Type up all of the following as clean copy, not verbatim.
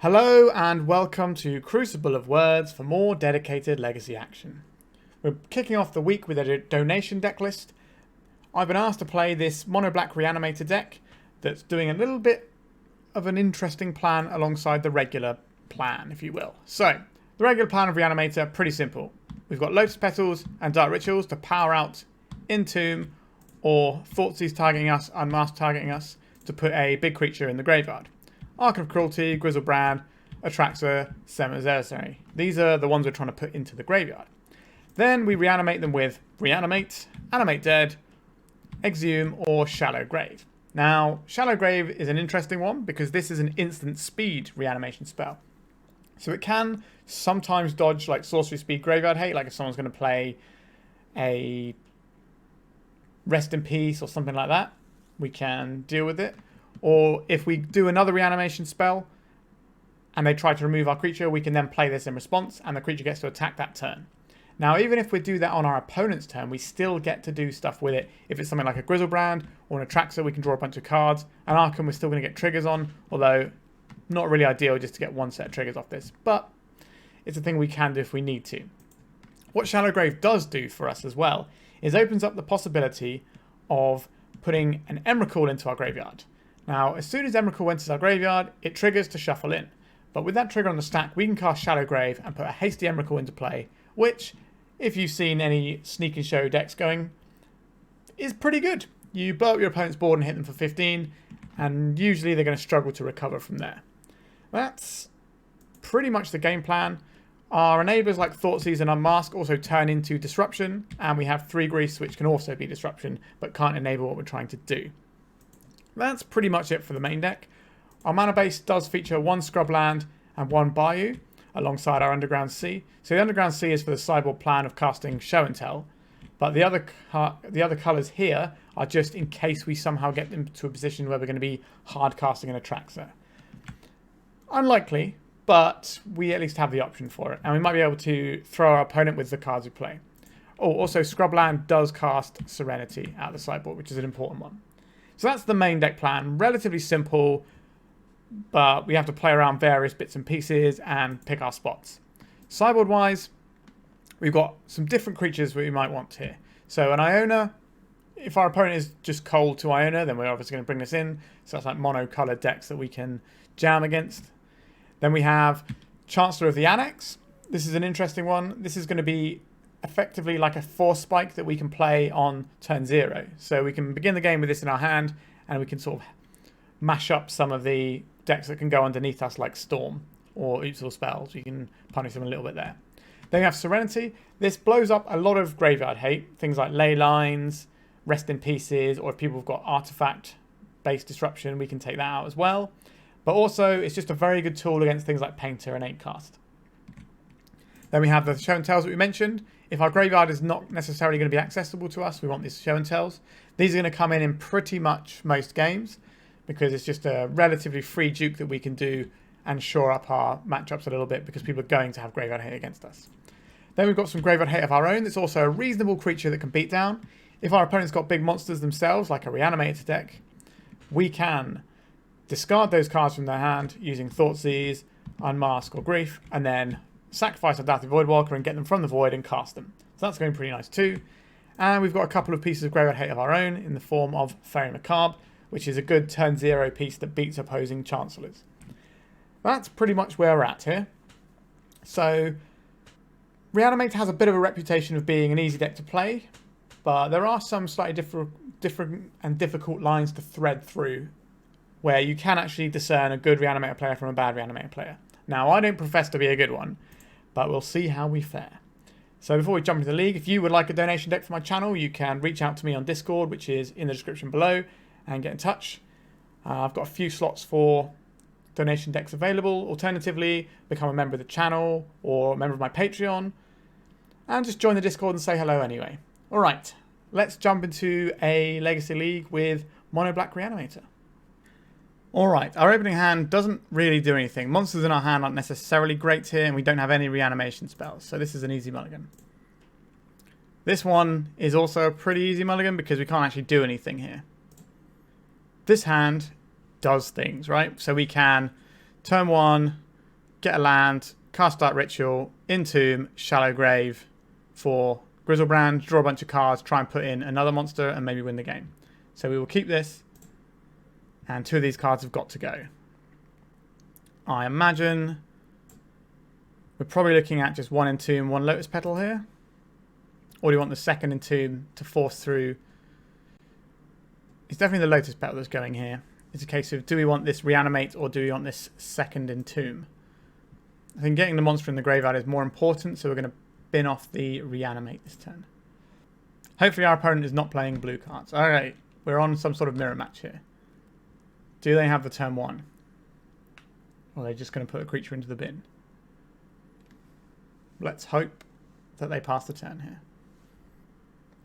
Hello and welcome to Crucible of Words for more dedicated Legacy action. We're kicking off the week with a donation deck list. I've been asked to play this Monoblack Reanimator deck that's doing a little bit of an interesting plan alongside the regular plan, if you will. So, the regular plan of Reanimator, pretty simple. We've got Lotus Petals and Dark Rituals to power out Entomb or Thoughtseize targeting us, Unmask targeting us, to put a big creature in the graveyard. Archon of Cruelty, Griselbrand, Atraxa, Emissary. These are the ones we're trying to put into the graveyard. Then we reanimate them with Reanimate, Animate Dead, Exhume, or Shallow Grave. Now, Shallow Grave is an interesting one because this is an instant speed reanimation spell. So it can sometimes dodge like sorcery speed graveyard hate, like if someone's going to play a Rest in Peace or something like that, we can deal with it. Or if we do another reanimation spell and they try to remove our creature, we can then play this in response and the creature gets to attack that turn. Now, even if we do that on our opponent's turn, we still get to do stuff with it. If it's something like a Griselbrand or an Atraxa, we can draw a bunch of cards. And Archon, we're still going to get triggers on, although not really ideal just to get one set of triggers off this. But it's a thing we can do if we need to. What Shallow Grave does do for us as well is opens up the possibility of putting an Emrakul into our graveyard. Now, as soon as Emrakul enters our graveyard, it triggers to shuffle in. But with that trigger on the stack, we can cast Shallow Grave and put a hasty Emrakul into play, which, if you've seen any Sneak and Show decks going, is pretty good. You blow up your opponent's board and hit them for 15, and usually they're going to struggle to recover from there. That's pretty much the game plan. Our enablers like Thoughtseize and Unmask also turn into Disruption, and we have 3 Grease, which can also be Disruption, but can't enable what we're trying to do. That's pretty much it for the main deck. Our mana base does feature 1 Scrubland and 1 Bayou alongside our Underground Sea. So the Underground Sea is for the sideboard plan of casting Show and Tell, but the other colours here are just in case we somehow get them to a position where we're going to be hard casting an Atraxa. Unlikely, but we at least have the option for it, and we might be able to throw our opponent with the cards we play. Oh, also Scrubland does cast Serenity out of the sideboard, which is an important one. So that's the main deck plan. Relatively simple, but we have to play around various bits and pieces and pick our spots. Sideboard-wise, we've got some different creatures we might want here. So an Iona, if our opponent is just cold to Iona, then we're obviously going to bring this in. So that's like mono-colored decks that we can jam against. Then we have Chancellor of the Annex. This is an interesting one. This is going to be effectively like a force spike that we can play on turn 0. So we can begin the game with this in our hand and we can sort of mash up some of the decks that can go underneath us like Storm or Oops All Spells. We can punish them a little bit there. Then we have Serenity. This blows up a lot of graveyard hate. Things like Ley Lines, Rest in Pieces, or if people have got artifact-based disruption, we can take that out as well. But also, it's just a very good tool against things like Painter and 8-cast. Then we have the Show and Tells that we mentioned. If our graveyard is not necessarily going to be accessible to us, we want these Show and Tells. These are going to come in pretty much most games because it's just a relatively free duke that we can do and shore up our matchups a little bit because people are going to have graveyard hate against us. Then we've got some graveyard hate of our own. It's also a reasonable creature that can beat down. If our opponent's got big monsters themselves, like a Reanimator deck, we can discard those cards from their hand using Thoughtseize, Unmask, or Grief, and then sacrifice our Dauthi Voidwalker and get them from the void and cast them. So that's going pretty nice too. And we've got a couple of pieces of graveyard hate of our own in the form of Faerie Macabre, which is a good turn 0 piece that beats opposing Chancellors. That's pretty much where we're at here. So Reanimate has a bit of a reputation of being an easy deck to play, but there are some slightly different and difficult lines to thread through where you can actually discern a good Reanimator player from a bad Reanimator player. Now, I don't profess to be a good one, but we'll see how we fare. So before we jump into the league, if you would like a donation deck for my channel, you can reach out to me on Discord, which is in the description below, and get in touch. I've got a few slots for donation decks available. Alternatively, become a member of the channel or a member of my Patreon, and just join the Discord and say hello anyway. All right, let's jump into a Legacy League with Monoblack Reanimator. Alright, our opening hand doesn't really do anything. Monsters in our hand aren't necessarily great here, and we don't have any reanimation spells, so this is an easy mulligan. This one is also a pretty easy mulligan because we can't actually do anything here. This hand does things, right? So we can turn 1 get a land, cast Dark Ritual, Entomb, Shallow Grave for Griselbrand, draw a bunch of cards, try and put in another monster and maybe win the game. So we will keep this, and 2 of these cards have got to go. I imagine we're probably looking at just 1 Entomb, 1 Lotus Petal here. Or do you want the second Entomb to force through? It's definitely the Lotus Petal that's going here. It's a case of, do we want this Reanimate or do we want this second Entomb? I think getting the monster in the graveyard is more important, so we're going to bin off the Reanimate this turn. Hopefully our opponent is not playing blue cards. Alright, we're on some sort of mirror match here. Do they have the turn 1? Or are they just going to put a creature into the bin? Let's hope that they pass the turn here.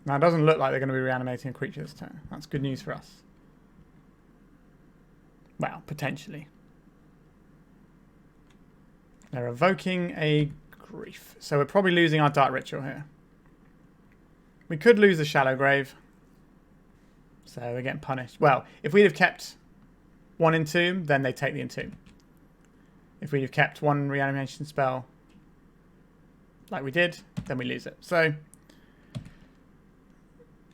Now, it doesn't look like they're going to be reanimating a creature this turn. That's good news for us. Well, potentially. They're evoking a Grief. So we're probably losing our Dark Ritual here. We could lose the Shallow Grave. So we're getting punished. Well, if we'd have kept 1 Entomb, then they take the Entomb. If we'd have kept 1 reanimation spell, like we did, then we lose it. So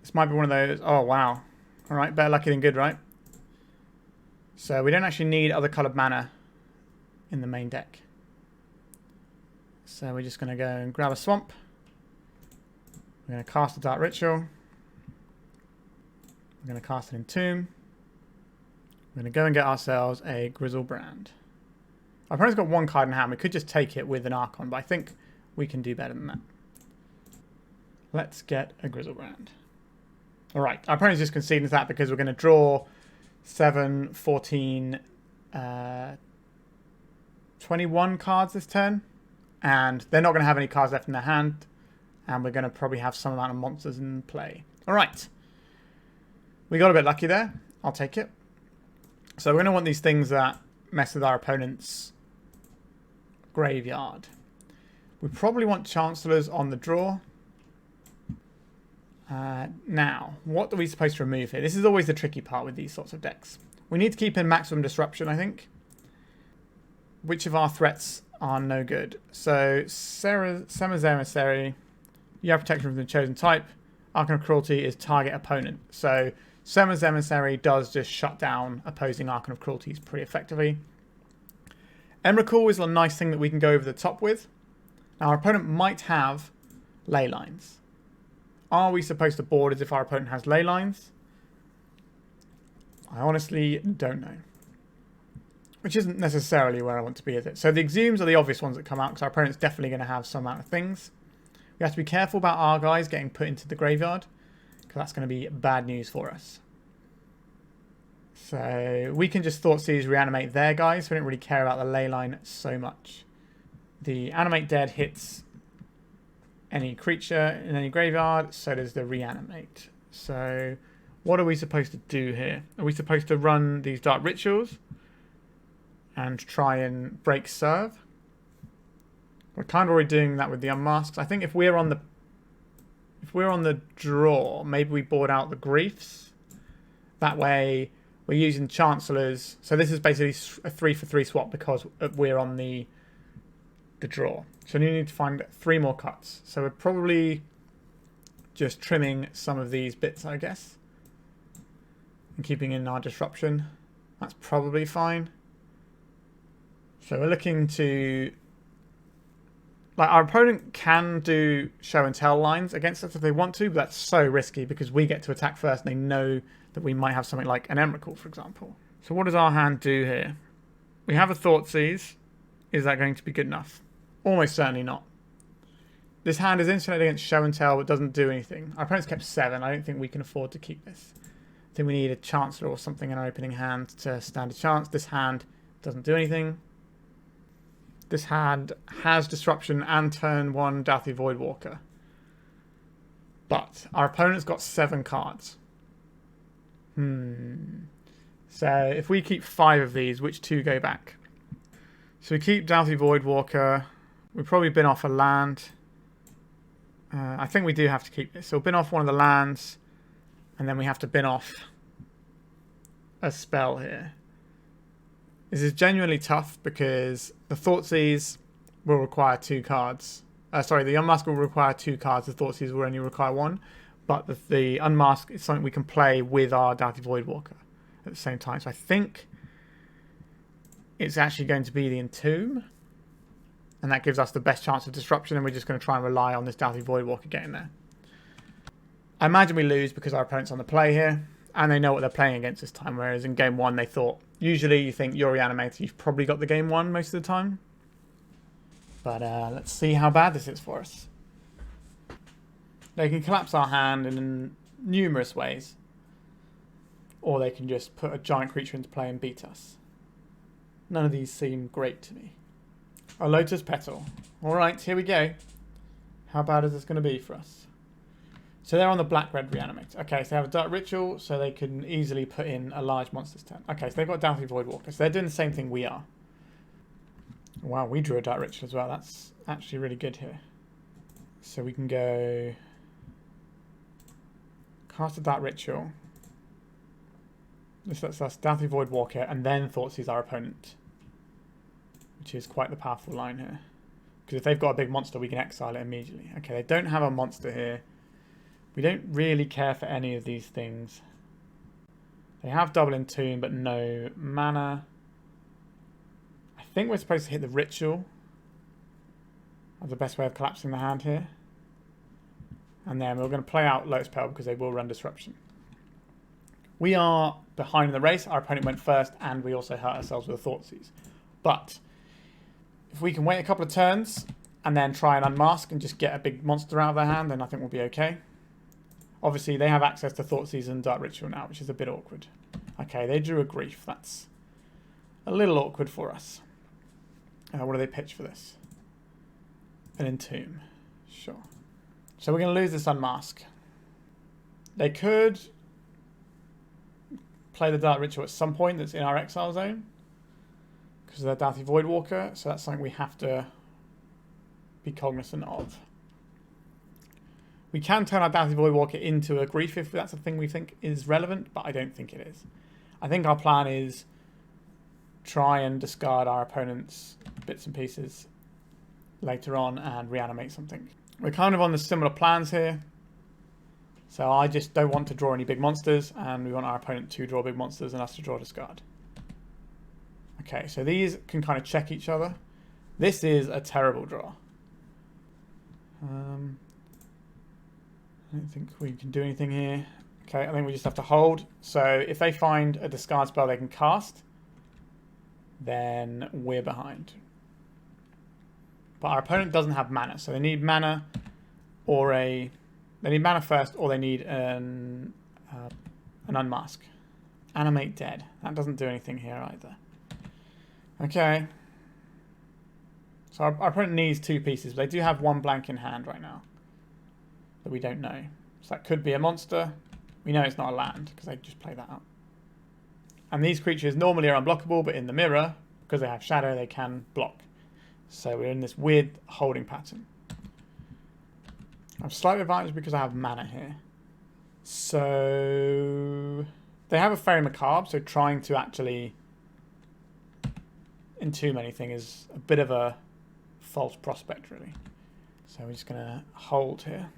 this might be one of those. Oh, wow. All right, better lucky than good, right? So we don't actually need other coloured mana in the main deck. So we're just going to go and grab a swamp. We're going to cast a Dark Ritual. We're going to cast an Entomb. We're going to go and get ourselves a Griselbrand. Our opponent's got 1 card in hand. We could just take it with an Archon, but I think we can do better than that. Let's get a Griselbrand. Alright, our opponent's just conceding to that because we're going to draw 7, 14, 21 cards this turn. And they're not going to have any cards left in their hand. And we're going to probably have some amount of monsters in play. Alright. We got a bit lucky there. I'll take it. So we're going to want these things that mess with our opponent's graveyard. We probably want Chancellors on the draw. Now, what are we supposed to remove here? This is always the tricky part with these sorts of decks. We need to keep in maximum disruption, I think. Which of our threats are no good? So, Serra's Emissary, you have protection from the chosen type. Archon of Cruelty is target opponent. So, Serra's Emissary does just shut down opposing Archon of Cruelties pretty effectively. Emrakul is a nice thing that we can go over the top with. Now, our opponent might have ley lines. Are we supposed to board as if our opponent has ley lines? I honestly don't know. Which isn't necessarily where I want to be, is it? So the Exhumes are the obvious ones that come out because our opponent's definitely going to have some amount of things. We have to be careful about our guys getting put into the graveyard because that's going to be bad news for us. So we can just Thoughtseize reanimate their guys. We don't really care about the ley line so much. The Animate Dead hits any creature in any graveyard, so does the Reanimate. So what are we supposed to do here? Are we supposed to run these Dark Rituals and try and break serve? We're kind of already doing that with the Unmasks. I think if we're on the draw, maybe we board out the Griefs. That way we're using Chancellors. So this is basically a 3-for-3 swap because we're on the draw. So you need to find 3 more cuts. So we're probably just trimming some of these bits, I guess, and keeping in our disruption. That's probably fine. So we're looking to... Like, our opponent can do show and tell lines against us if they want to, but that's so risky because we get to attack first and they know that we might have something like an Emrakul, for example. So what does our hand do here? We have a Thoughtseize. Is that going to be good enough? Almost certainly not. This hand is insulated against show and tell, but doesn't do anything. Our opponent's kept 7. I don't think we can afford to keep this. I think we need a Chancellor or something in our opening hand to stand a chance. This hand doesn't do anything. This hand has disruption and turn 1 Dauthi Voidwalker. But our opponent's got 7 cards. So if we keep 5 of these, which 2 go back? So we keep Dauthi Voidwalker. We've probably bin off a land. I think we do have to keep this. So we'll bin off one of the lands. And then we have to bin off a spell here. This is genuinely tough because The Thoughtseize will require 2 cards. Sorry, the Unmask will require 2 cards. The Thoughtseize will only require 1. But the Unmask is something we can play with our Dauthi Voidwalker at the same time. So I think it's actually going to be the Entomb. And that gives us the best chance of disruption, and we're just going to try and rely on this Dauthi Voidwalker getting there. I imagine we lose because our opponent's on the play here, and they know what they're playing against this time, whereas in game 1 they thought, usually you think you're Reanimator, you've probably got the game 1 most of the time. But let's see how bad this is for us. They can collapse our hand in numerous ways, or they can just put a giant creature into play and beat us. None of these seem great to me. A Lotus Petal. Alright, here we go. How bad is this going to be for us? So they're on the Black-Red Reanimate. Okay, so they have a Dark Ritual, so they can easily put in a large monster's turn. Okay, so they've got Dauthi Voidwalker, so they're doing the same thing we are. Wow, we drew a Dark Ritual as well. That's actually really good here. So we can go... Cast a Dark Ritual. This lets us Dauthi Voidwalker, and then Thoughtseize our opponent. Which is quite the powerful line here. Because if they've got a big monster, we can exile it immediately. Okay, they don't have a monster here. We don't really care for any of these things. They have double Entomb, but no mana. I think we're supposed to hit the Ritual as the best way of collapsing the hand here. And then we're going to play out Lotus Petal because they will run Disruption. We are behind in the race. Our opponent went first, and we also hurt ourselves with a Thoughtseize. But if we can wait a couple of turns and then try and unmask and just get a big monster out of their hand, then I think we'll be okay. Obviously, they have access to Thoughtseize and Dark Ritual now, which is a bit awkward. Okay, they drew a Grief. That's a little awkward for us. What do they pitch for this? An Entomb. Sure. So we're going to lose this Unmask. They could play the Dark Ritual at some point that's in our exile zone, because of their Dauthi Voidwalker, so that's something we have to be cognizant of. We can turn our Dauthi Voidwalker into a Grief if that's a thing we think is relevant, but I don't think it is. I think our plan is try and discard our opponent's bits and pieces later on and reanimate something. We're kind of on the similar plans here. So I just don't want to draw any big monsters, and we want our opponent to draw big monsters and us to draw discard. Okay, so these can kind of check each other. This is a terrible draw. I don't think we can do anything here. Okay, I think we just have to hold. So if they find a discard spell they can cast, then we're behind. But our opponent doesn't have mana, so they need mana or a... They need mana first, or they need an Unmask. Animate Dead. That doesn't do anything here either. Okay. So our opponent needs 2 pieces, but they do have 1 blank in hand right now that we don't know. So that could be a monster. We know it's not a land because they just play that out. And these creatures normally are unblockable, but in the mirror, because they have shadow, they can block. So we're in this weird holding pattern. I have slight advantage because I have mana here. So they have a Faerie Macabre, so trying to actually entomb anything is a bit of a false prospect, really. So we're just going to hold here.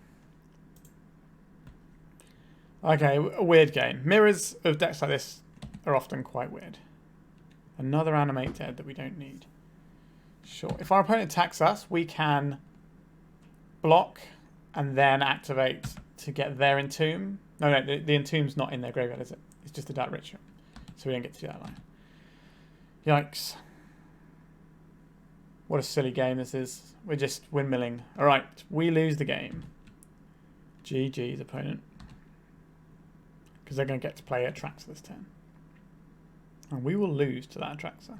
Okay, a weird game. Mirrors of decks like this are often quite weird. Another Animate Dead that we don't need. Sure. If our opponent attacks us, we can block and then activate to get their Entomb. No, the Entomb's not in their graveyard, is it? It's just a Dark Ritual. So we don't get to do that line. Yikes. What a silly game this is. We're just windmilling. Alright, we lose the game. GG's opponent. Because they're going to get to play Atraxa this turn. And we will lose to that Atraxa.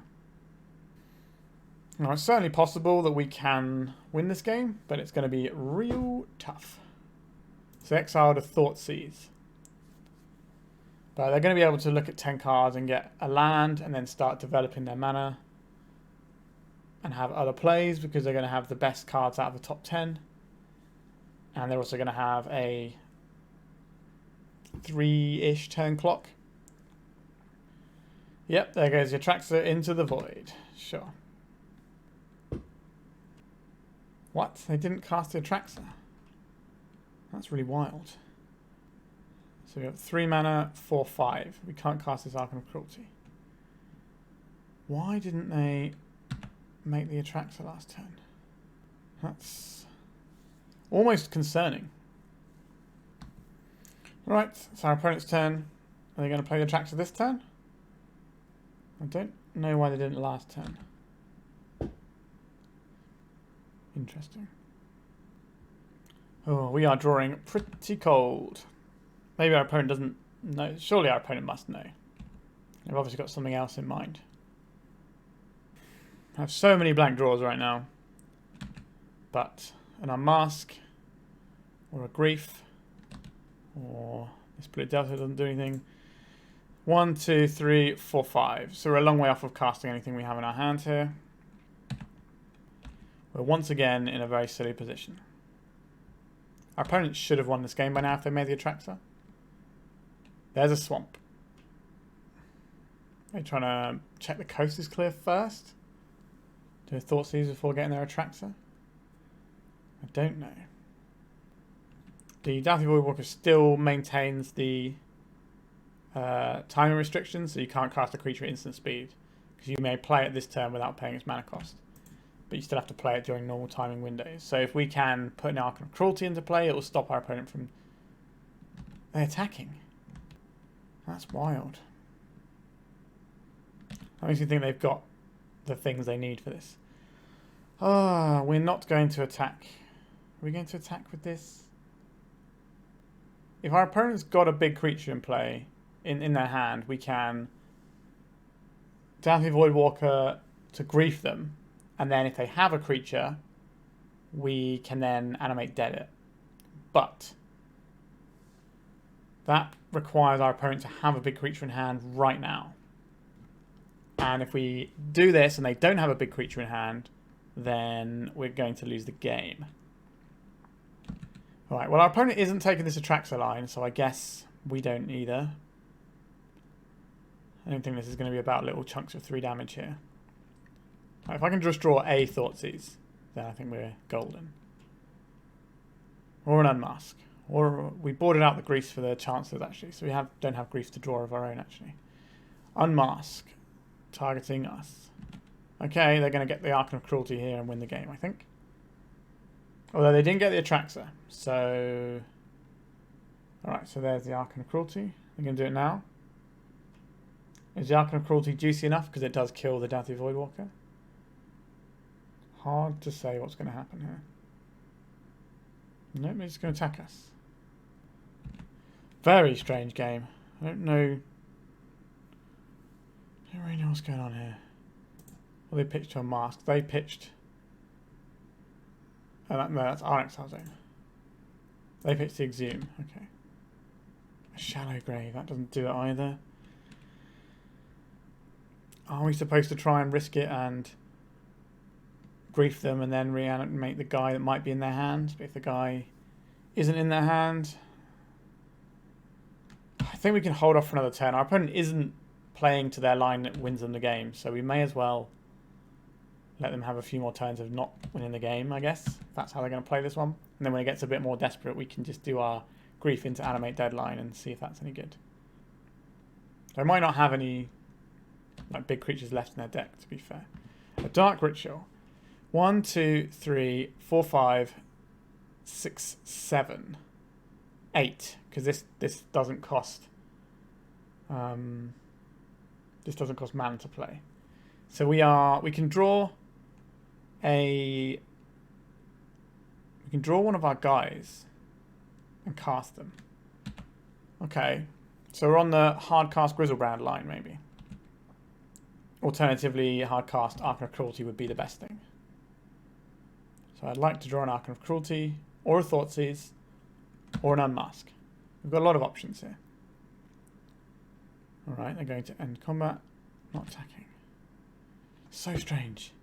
Now, it's certainly possible that we can win this game, but it's going to be real tough. So exiled a Thoughtseize. But they're going to be able to look at 10 cards and get a land and then start developing their mana. And have other plays because they're going to have the best cards out of the top 10. And they're also going to have a 3-ish turn clock. Yep, there goes your Atraxa into the void. Sure. What? They didn't cast the Atraxa? That's really wild. So we have 3 mana, 4/5. We can't cast this Archon of Cruelty. Why didn't they make the Atraxa last turn? That's almost concerning. Right, it's our opponent's turn. Are they going to play the Atraxa this turn? I don't know why they didn't last turn. Interesting. Oh, we are drawing pretty cold. Maybe our opponent doesn't know. Surely our opponent must know. They've obviously got something else in mind. I have so many blank draws right now. But an Unmask, or a Grief, or this Polluted Delta doesn't do anything. 1, 2, 3, 4, 5. So we're a long way off of casting anything we have in our hand here. We're once again in a very silly position. Our opponents should have won this game by now if they made the Atraxa. There's a swamp. Are they trying to check the coast is clear first? Do a Thoughtseize before getting their Atraxa? I don't know. The Dauthi Voidwalker still maintains the timing restrictions, so you can't cast a creature at instant speed. Because you may play it this turn without paying its mana cost. But you still have to play it during normal timing windows. So if we can put an Archon of Cruelty into play, it will stop our opponent from attacking. That's wild. That makes me think they've got the things they need for this. Ah, we're not going to attack. Are we going to attack with this? If our opponent's got a big creature in play, in their hand, we can Dauthi Voidwalker to grief them. And then if they have a creature, we can then Animate Dead it. But that requires our opponent to have a big creature in hand right now. And if we do this and they don't have a big creature in hand, then we're going to lose the game. Alright, well our opponent isn't taking this Atraxa line, so I guess we don't either. I don't think this is going to be about little chunks of 3 damage here. Right, if I can just draw a Thoughtseize, then I think we're golden. Or an Unmask. Or we boarded out the Griefs for the Chancellors actually, so we don't have Griefs to draw of our own actually. Unmask. Targeting us. Okay, they're going to get the Archon of Cruelty here and win the game, I think. Although they didn't get the Atraxa, so... Alright, so there's the Archon of Cruelty. They're going to do it now. Is the Archon of Cruelty juicy enough? Because it does kill the Dauthi Voidwalker. Hard to say what's going to happen here. Nope, it's going to attack us. Very strange game. I don't know... I don't really know what's going on here. Well, they pitched to Unmask. They pitched... Oh, no, that's Annex, I zone. They pitched the Exhume. Okay. A Shallow Grave. That doesn't do it either. Are we supposed to try and risk it and grief them and then reanimate the guy that might be in their hand? But if the guy isn't in their hand... I think we can hold off for another turn. Our opponent isn't playing to their line that wins them the game, so we may as well let them have a few more turns of not winning the game, I guess. If that's how they're going to play this one. And then when it gets a bit more desperate, we can just do our grief into Animate Dead line and see if that's any good. They might not have any like big creatures left in their deck, to be fair. A Dark Ritual. 1, 2, 3, 4, 5, 6, 7, 8. Because this doesn't cost... this doesn't cost mana to play. So we can draw one of our guys and cast them. Okay. So we're on the hard cast Griselbrand line maybe. Alternatively, hard cast Archon of Cruelty would be the best thing. So I'd like to draw an Archon of Cruelty or a Thoughtseize or an Unmask. We've got a lot of options here. Alright, they're going to end combat, not attacking. So strange.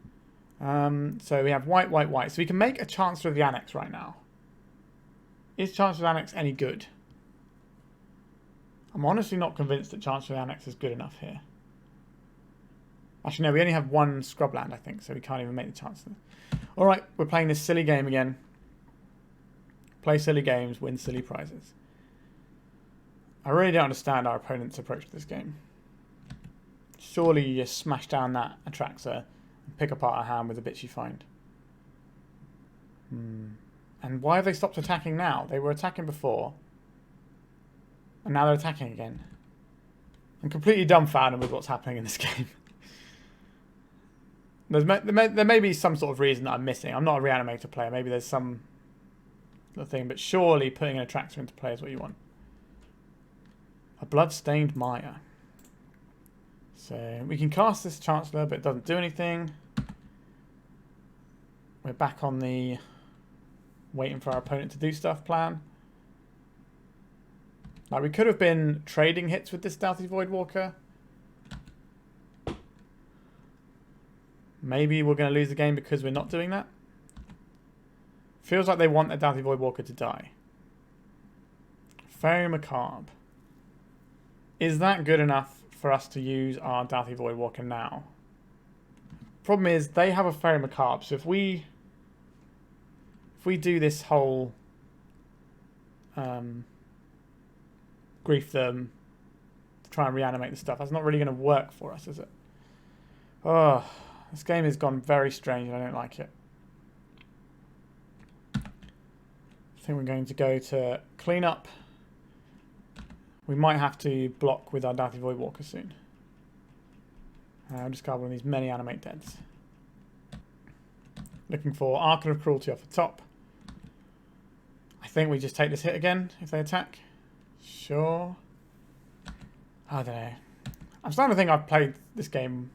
So we have white, white, white. So we can make a Chancellor of the Annex right now. Is Chancellor of the Annex any good? I'm honestly not convinced that Chancellor of the Annex is good enough here. Actually, no, we only have one Scrubland, I think, so we can't even make the Chancellor. Alright, we're playing this silly game again. Play silly games, win silly prizes. I really don't understand our opponent's approach to this game. Surely you just smash down that Atraxa and pick apart a hand with the bits you find. And why have they stopped attacking now? They were attacking before. And now they're attacking again. I'm completely dumbfounded with what's happening in this game. There may be some sort of reason that I'm missing. I'm not a Reanimator player. Maybe there's some other thing. But surely putting an Atraxa into play is what you want. A Bloodstained Mire. So we can cast this Chancellor, but it doesn't do anything. We're back on the waiting for our opponent to do stuff plan. Like, we could have been trading hits with this Dauthi Voidwalker. Maybe we're going to lose the game because we're not doing that. Feels like they want the Dauthi Voidwalker to die. Faerie Macabre. Is that good enough for us to use our Dauthi Voidwalker now? Problem is, they have a Faerie Macabre, so if we do this whole grief them, try and reanimate the stuff, that's not really going to work for us, is it? Oh, this game has gone very strange and I don't like it. I think we're going to go to clean up. We might have to block with our Dauthi Voidwalker soon. I'll discard one of these many Animate Deads. Looking for Archon of Cruelty off the top. I think we just take this hit again if they attack. Sure. I don't know. I'm starting to think I've played this game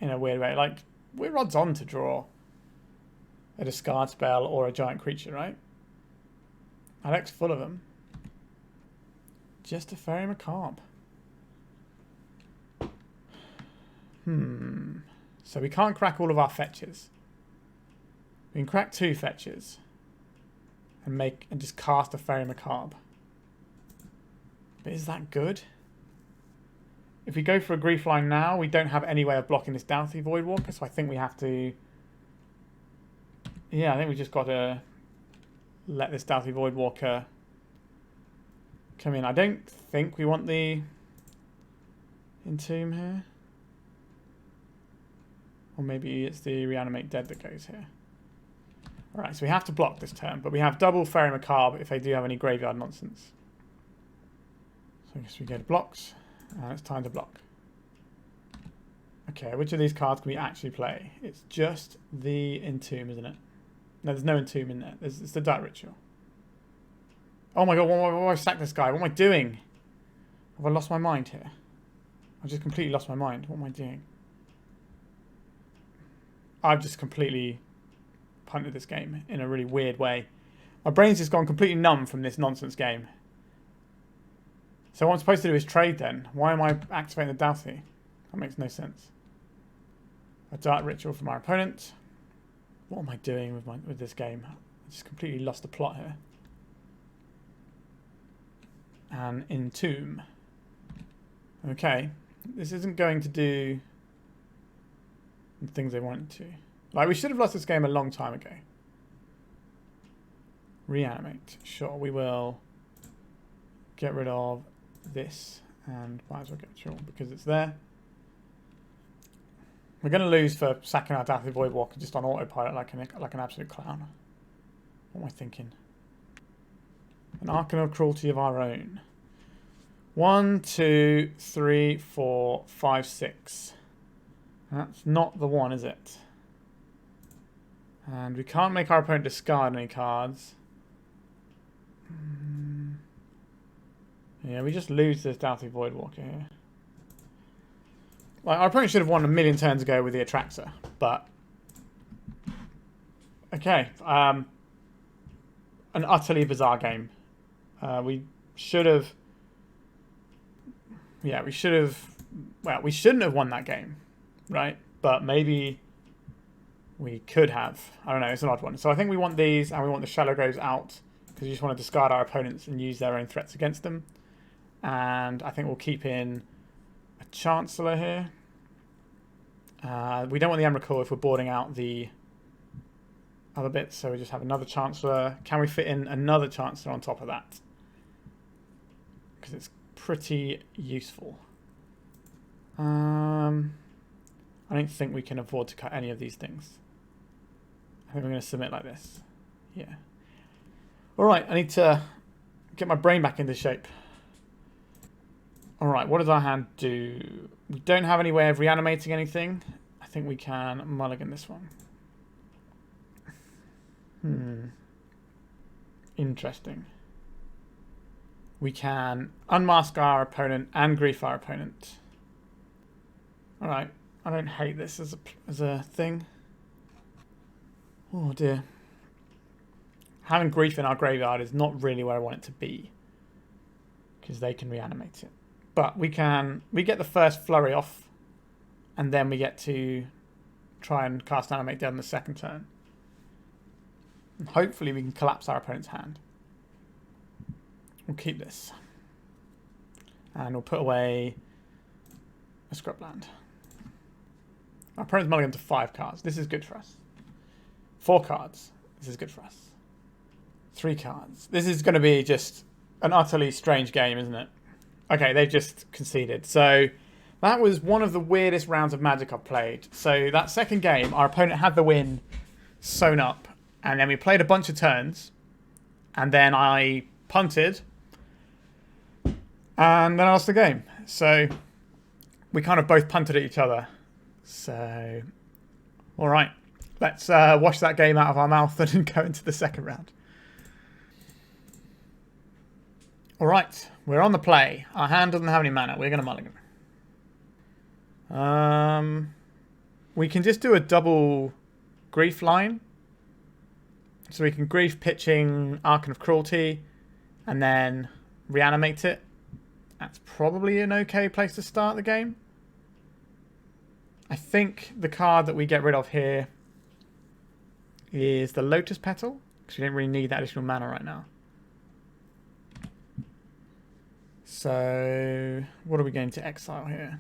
in a weird way. Like, we're odds on to draw a discard spell or a giant creature, right? Our deck's full of them. Just a Faerie Macabre. So we can't crack all of our fetches. We can crack 2 fetches and just cast a Faerie Macabre. But is that good? If we go for a grief line now, we don't have any way of blocking this Dauthi Voidwalker, so I think we have to... Yeah, I think we just got to let this Dauthi Voidwalker come in. I don't think we want the Entomb here. Or maybe it's the Reanimate Dead that goes here. Alright, so we have to block this turn, but we have double Faerie Macabre if they do have any graveyard nonsense. So I guess we go to blocks, and it's time to block. Okay, which of these cards can we actually play? It's just the Entomb, isn't it? No, there's no Entomb in there. It's the Dark Ritual. Oh my god, why have I sacked this guy? What am I doing? Have I lost my mind here? I've just completely lost my mind. What am I doing? I've just completely punted this game in a really weird way. My brain's just gone completely numb from this nonsense game. So what I'm supposed to do is trade then. Why am I activating the Dauthi? That makes no sense. A Dark Ritual from our opponent. What am I doing with this game? I just completely lost the plot here. And Entomb. Okay. This isn't going to do the things they want it to. Like, we should have lost this game a long time ago. Reanimate. Sure, we will get rid of this and might as well get sure because it's there. We're going to lose for sacking our Dauthi Voidwalker just on autopilot like an absolute clown. What am I thinking? An Archon of Cruelty of our own. 1, 2, 3, 4, 5, 6. That's not the one, is it? And we can't make our opponent discard any cards. Yeah, we just lose this Dauthi Voidwalker here. Like, our opponent should have won a million turns ago with the Atraxa, but... Okay. An utterly bizarre game. We should have... Yeah, we should have... Well, we shouldn't have won that game, right? But maybe we could have. I don't know, it's an odd one. So I think we want these, and we want the Shallow Graves out, because we just want to discard our opponents and use their own threats against them. And I think we'll keep in a Chancellor here. We don't want the Emrakul if we're boarding out the other bits, so we just have another Chancellor. Can we fit in another Chancellor on top of that? Because it's pretty useful. I don't think we can afford to cut any of these things. I think we're going to submit like this. Yeah. Alright, I need to get my brain back into shape. Alright, what does our hand do? We don't have any way of reanimating anything. I think we can mulligan this one. Interesting. We can unmask our opponent and grief our opponent. Alright, I don't hate this as a thing. Oh dear. Having grief in our graveyard is not really where I want it to be, because they can reanimate it. But we get the first flurry off, and then we get to try and cast Animate Dead on the second turn. And hopefully we can collapse our opponent's hand. We'll keep this. And we'll put away a Scrubland. Our opponent's mulligan to 5 cards. This is good for us. 4 cards. This is good for us. 3 cards. This is going to be just an utterly strange game, isn't it? Okay, they've just conceded. So that was one of the weirdest rounds of Magic I've played. So that second game, our opponent had the win sewn up. And then we played a bunch of turns. And then I punted. And then I lost the game. So we kind of both punted at each other. So, all right. Let's wash that game out of our mouth and go into the second round. All right. We're on the play. Our hand doesn't have any mana. We're going to mulligan. We can just do a double grief line. So we can grief pitching Archon of Cruelty and then reanimate it. That's probably an okay place to start the game. I think the card that we get rid of here is the Lotus Petal, because we don't really need that additional mana right now. So what are we going to exile here?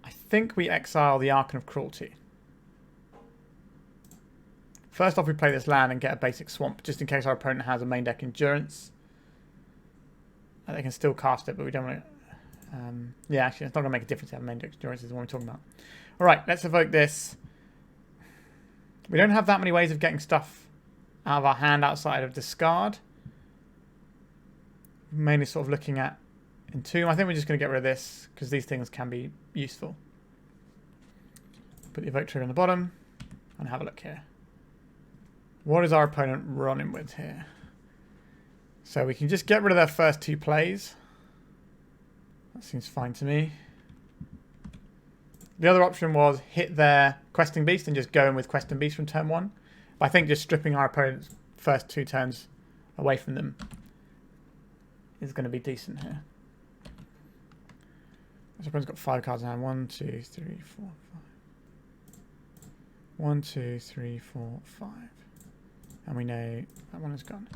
I think we exile the Archon of Cruelty. First off, we play this land and get a basic swamp, just in case our opponent has a main deck endurance. They can still cast it, but we don't want to... yeah, actually, it's not going to make a difference to have main deck endurance, is the one we're talking about. Alright, let's evoke this. We don't have that many ways of getting stuff out of our hand outside of discard. Mainly sort of looking at Entomb. I think we're just going to get rid of this, because these things can be useful. Put the evoke trigger on the bottom, and have a look here. What is our opponent running with here? So we can just get rid of their first 2 plays. That seems fine to me. The other option was hit their Questing Beast and just go in with Questing Beast from turn 1. But I think just stripping our opponent's first 2 turns away from them is going to be decent here. This opponent's got 5 cards in hand. 1, 2, 3, 4, 5. 1, 2, 3, 4, 5. And we know that one is gone.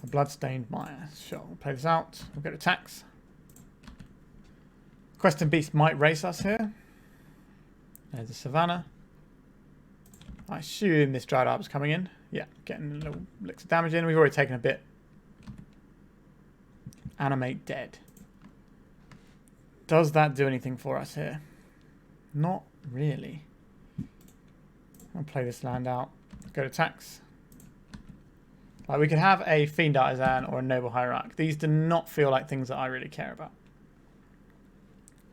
A Bloodstained Mire. Sure, we'll play this out. We'll get attacks. Questing Beast might race us here. There's a Savannah. I assume this Dried Arb's coming in. Yeah, getting a little licks of damage in. We've already taken a bit. Animate Dead. Does that do anything for us here? Not really. I'll play this land out. Go to attacks. Like, we could have a Fiend Artisan or a Noble Hierarch. These do not feel like things that I really care about.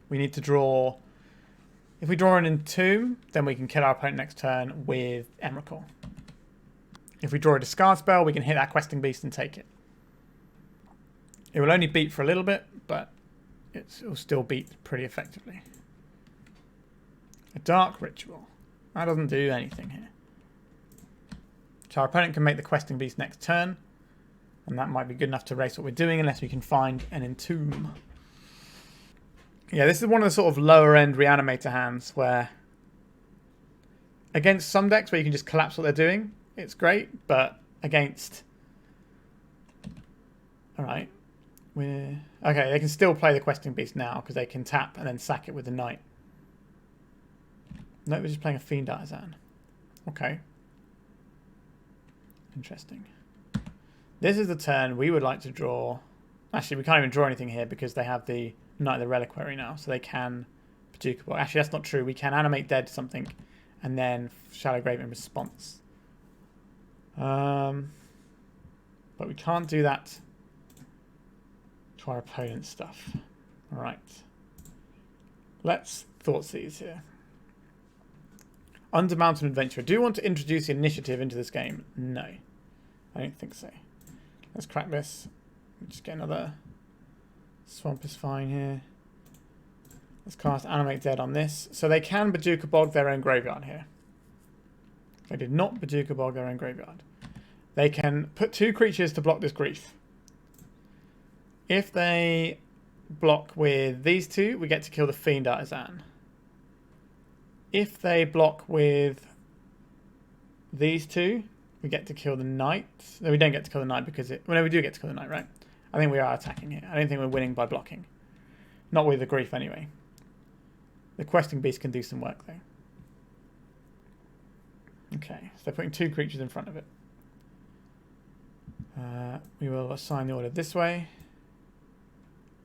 We need to draw... If we draw an Entomb, then we can kill our opponent next turn with Emrakul. If we draw a discard spell, we can hit that Questing Beast and take it. It will only beat for a little bit, but it will still beat pretty effectively. A Dark Ritual. That doesn't do anything here. So our opponent can make the Questing Beast next turn, and that might be good enough to race what we're doing unless we can find an Entomb. Yeah, this is one of the sort of lower end Reanimator hands where against some decks where you can just collapse what they're doing, it's great, but against... Alright. Okay, they can still play the Questing Beast now because they can tap and then sack it with the Knight. No, we're just playing a Fiend Artisan. Okay. Interesting. This is the turn we would like to draw. Actually, we can't even draw anything here because they have the Knight of the Reliquary now, so they can Paducah Bog. Actually, that's not true. We can Animate Dead something and then Shallow Grave in response. But we can't do that to our opponent's stuff. Alright. Let's Thoughtseize here. Under Mountain Adventure. Do you want to introduce the initiative into this game? No. I don't think so. Let's crack this. Just get another Swamp is fine here. Let's cast Animate Dead on this. So they can Paducah Bog their own graveyard here. They did not Paducah Bog their own graveyard. They can put 2 creatures to block this grief. If they block with these 2, we get to kill the Fiend Artisan. If they block with these 2, we get to kill the Knight. No, we don't get to kill the Knight because it... Well, no, we do get to kill the Knight, right? I think we are attacking here. I don't think we're winning by blocking. Not with the grief, anyway. The Questing Beast can do some work, though. Okay, so they're putting 2 creatures in front of it. We will assign the order this way.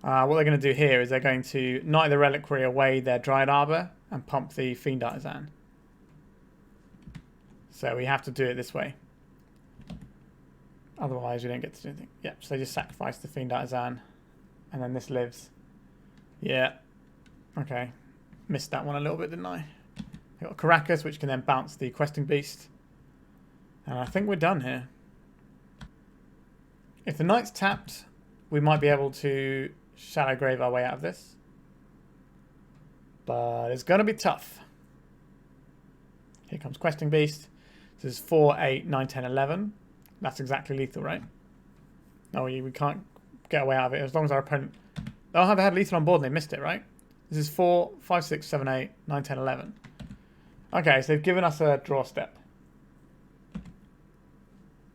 What they're going to do here is they're going to Knight of the Reliquary away their Dryad Arbor and pump the Fiend Artisan. So we have to do it this way. Otherwise we don't get to do anything. Yep, so they just sacrifice the Fiend Artisan and then this lives. Yeah. Okay. Missed that one a little bit, didn't I? I got Caracas, which can then bounce the Questing Beast. And I think we're done here. If the Knight's tapped, we might be able to Shallow Grave our way out of this. But it's going to be tough. Here comes Questing Beast. This is 4, 8, 9, 10, 11. That's exactly lethal, right? No, we can't get away out of it as long as our opponent... Oh, they had lethal on board and they missed it, right? This is 4, 5, 6, 7, 8, 9, 10, 11. Okay, so they've given us a draw step.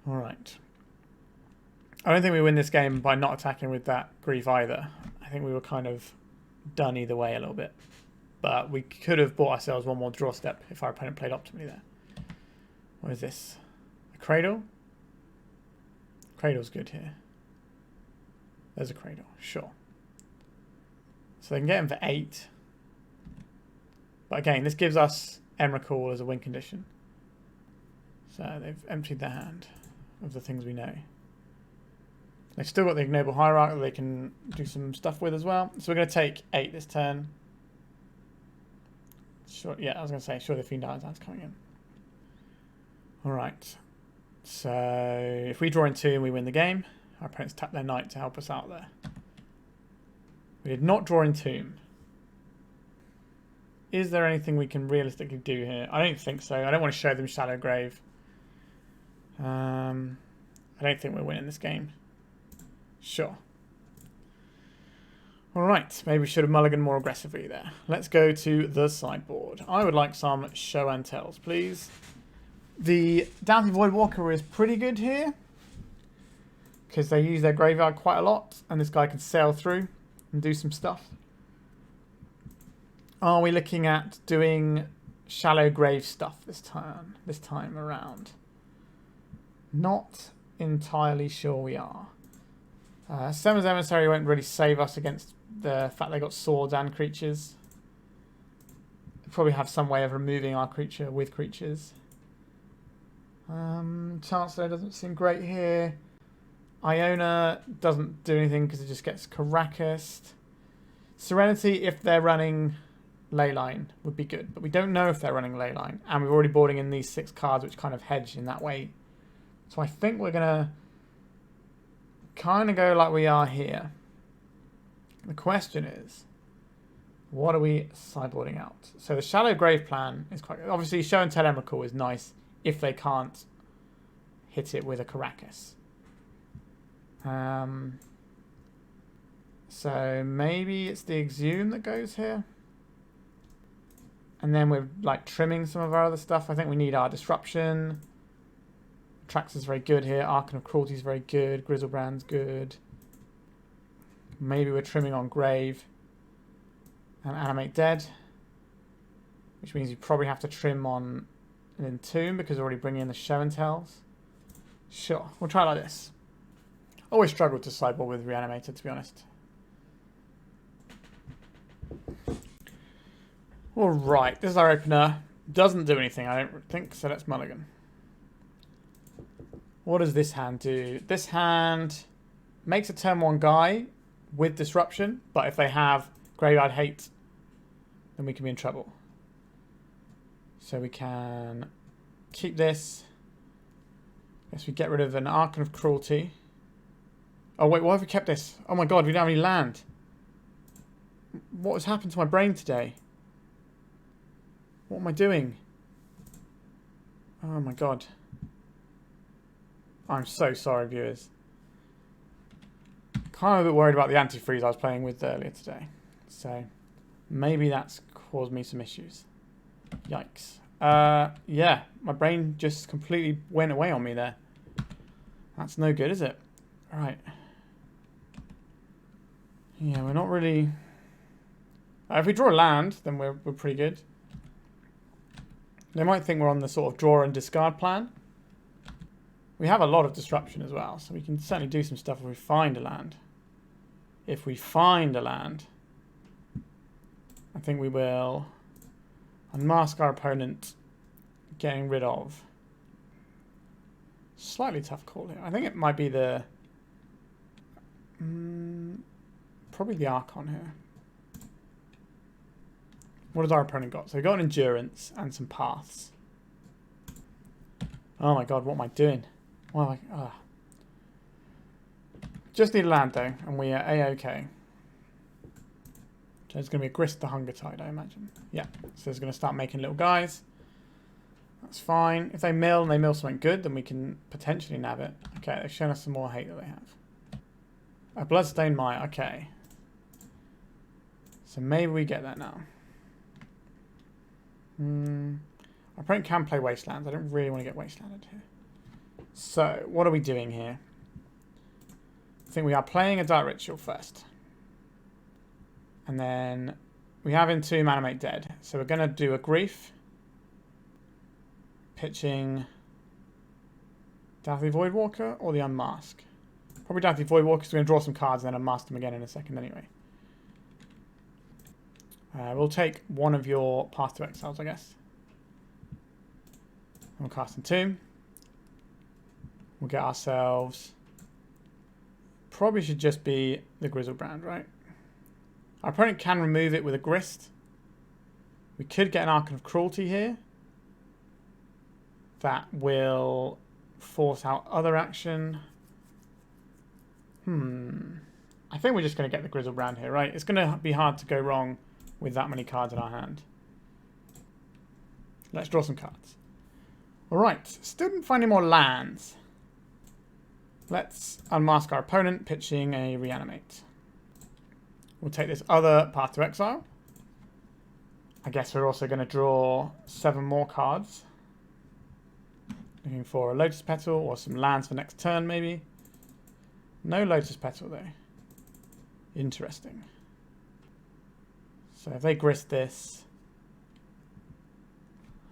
Alright. I don't think we win this game by not attacking with that grief either. I think we were kind of done either way a little bit. But we could have bought ourselves one more draw step if our opponent played optimally there. What is this? A Cradle? Cradle's good here. There's a Cradle, sure. So they can get him for 8. But again, this gives us Emrakul as a win condition. So they've emptied their hand of the things we know. They've still got the Ignoble Hierarch that they can do some stuff with as well. So we're going to take 8 this turn. Sure, yeah, I was going to say, sure the Fiend Artisan's coming in. Alright. So if we draw in 2 and we win the game, our opponents tap their Knight to help us out there. We did not draw Entomb. Is there anything we can realistically do here? I don't think so. I don't want to show them Shallow Grave. I don't think we're winning this game. Sure. Alright, maybe we should have mulliganed more aggressively there. Let's go to the sideboard. I would like some show and tells, please. The Dauthi Voidwalker is pretty good here, because they use their graveyard quite a lot, and this guy can sail through and do some stuff. Are we looking at doing Shallow Grave stuff this time around? Not entirely sure we are. Semmer's Emissary won't really save us against the fact they got swords and creatures. They probably have some way of removing our creature with creatures. Chancellor doesn't seem great here. Iona doesn't do anything because it just gets Caracased. Serenity, if they're running Leyline, would be good. But we don't know if they're running Leyline. And we're already boarding in these 6 cards, which kind of hedge in that way. So I think we're going to kind of go like we are here. The question is, what are we sideboarding out? So the Shallow Grave plan is quite good. Obviously, Show and Tell Emrakul is nice if they can't hit it with a Caracas. So maybe it's the Exhume that goes here. And then we're like trimming some of our other stuff. I think we need our Disruption. Atraxa's very good here. Archon of Cruelty is very good. Griselbrand's good. Maybe we're trimming on Grave and Animate Dead. which means you probably have to trim on an Entomb because we're already bringing in the Show and Tells. Sure, we'll try it like this. Always struggled to sideboard with Reanimator, to be honest. Alright, this is our opener. Doesn't do anything, I don't think, so let's mulligan. What does this hand do? This hand makes a turn 1 guy with disruption, but if they have Graveyard Hate, then we can be in trouble. So we can keep this. Guess we get rid of an Archon of Cruelty. Oh wait, why have we kept this? Oh my god, we don't have any land. What has happened to my brain today? What am I doing? Oh my god. I'm so sorry, viewers. Kind of a bit worried about the antifreeze I was playing with earlier today. So, maybe that's caused me some issues. Yikes. Yeah, my brain just completely went away on me there. That's no good, is it? Alright. Yeah, we're not really... if we draw a land, then we're pretty good. They might think we're on the sort of draw and discard plan. We have a lot of disruption as well, so we can certainly do some stuff if we find a land. If we find a land, I think we will unmask our opponent, getting rid of. Slightly tough call here. I think it might be the... probably the Archon here. What has our opponent got? So we've got an Endurance and some Paths. Oh my god, what am I doing? Why am I... Just need a land though, and we are A-OK. So there's going to be a Grist the Hunger Tide, I imagine. Yeah, so it's going to start making little guys. That's fine. If they mill and they mill something good, then we can potentially nab it. Okay, they've shown us some more hate that they have. A Bloodstained Mire, okay. So maybe we get that now. Our opponent can play Wastelands. I don't really want to get Wastelanded here. So, what are we doing here? I think we are playing a Dark Ritual first. And then we have Entomb, Animate Dead. So we're going to do a Grief. Pitching Dauthi Voidwalker or the Unmask. Probably Dauthi Voidwalker because we're going to draw some cards and then unmask them again in a second anyway. We'll take one of your Path to Exiles, I guess. And we'll cast Entomb. We'll get ourselves... Probably should just be the Griselbrand, right? Our opponent can remove it with a Grist. We could get an Archon of Cruelty here. That will force out other action. I think we're just going to get the Griselbrand here, right? It's going to be hard to go wrong with that many cards in our hand. Let's draw some cards. Alright, still didn't find any more lands. Let's unmask our opponent, pitching a Reanimate. We'll take this other Path to Exile. I guess we're also going to draw 7 more cards. Looking for a Lotus Petal or some lands for next turn, maybe. No Lotus Petal, though. Interesting. So if they Grist this,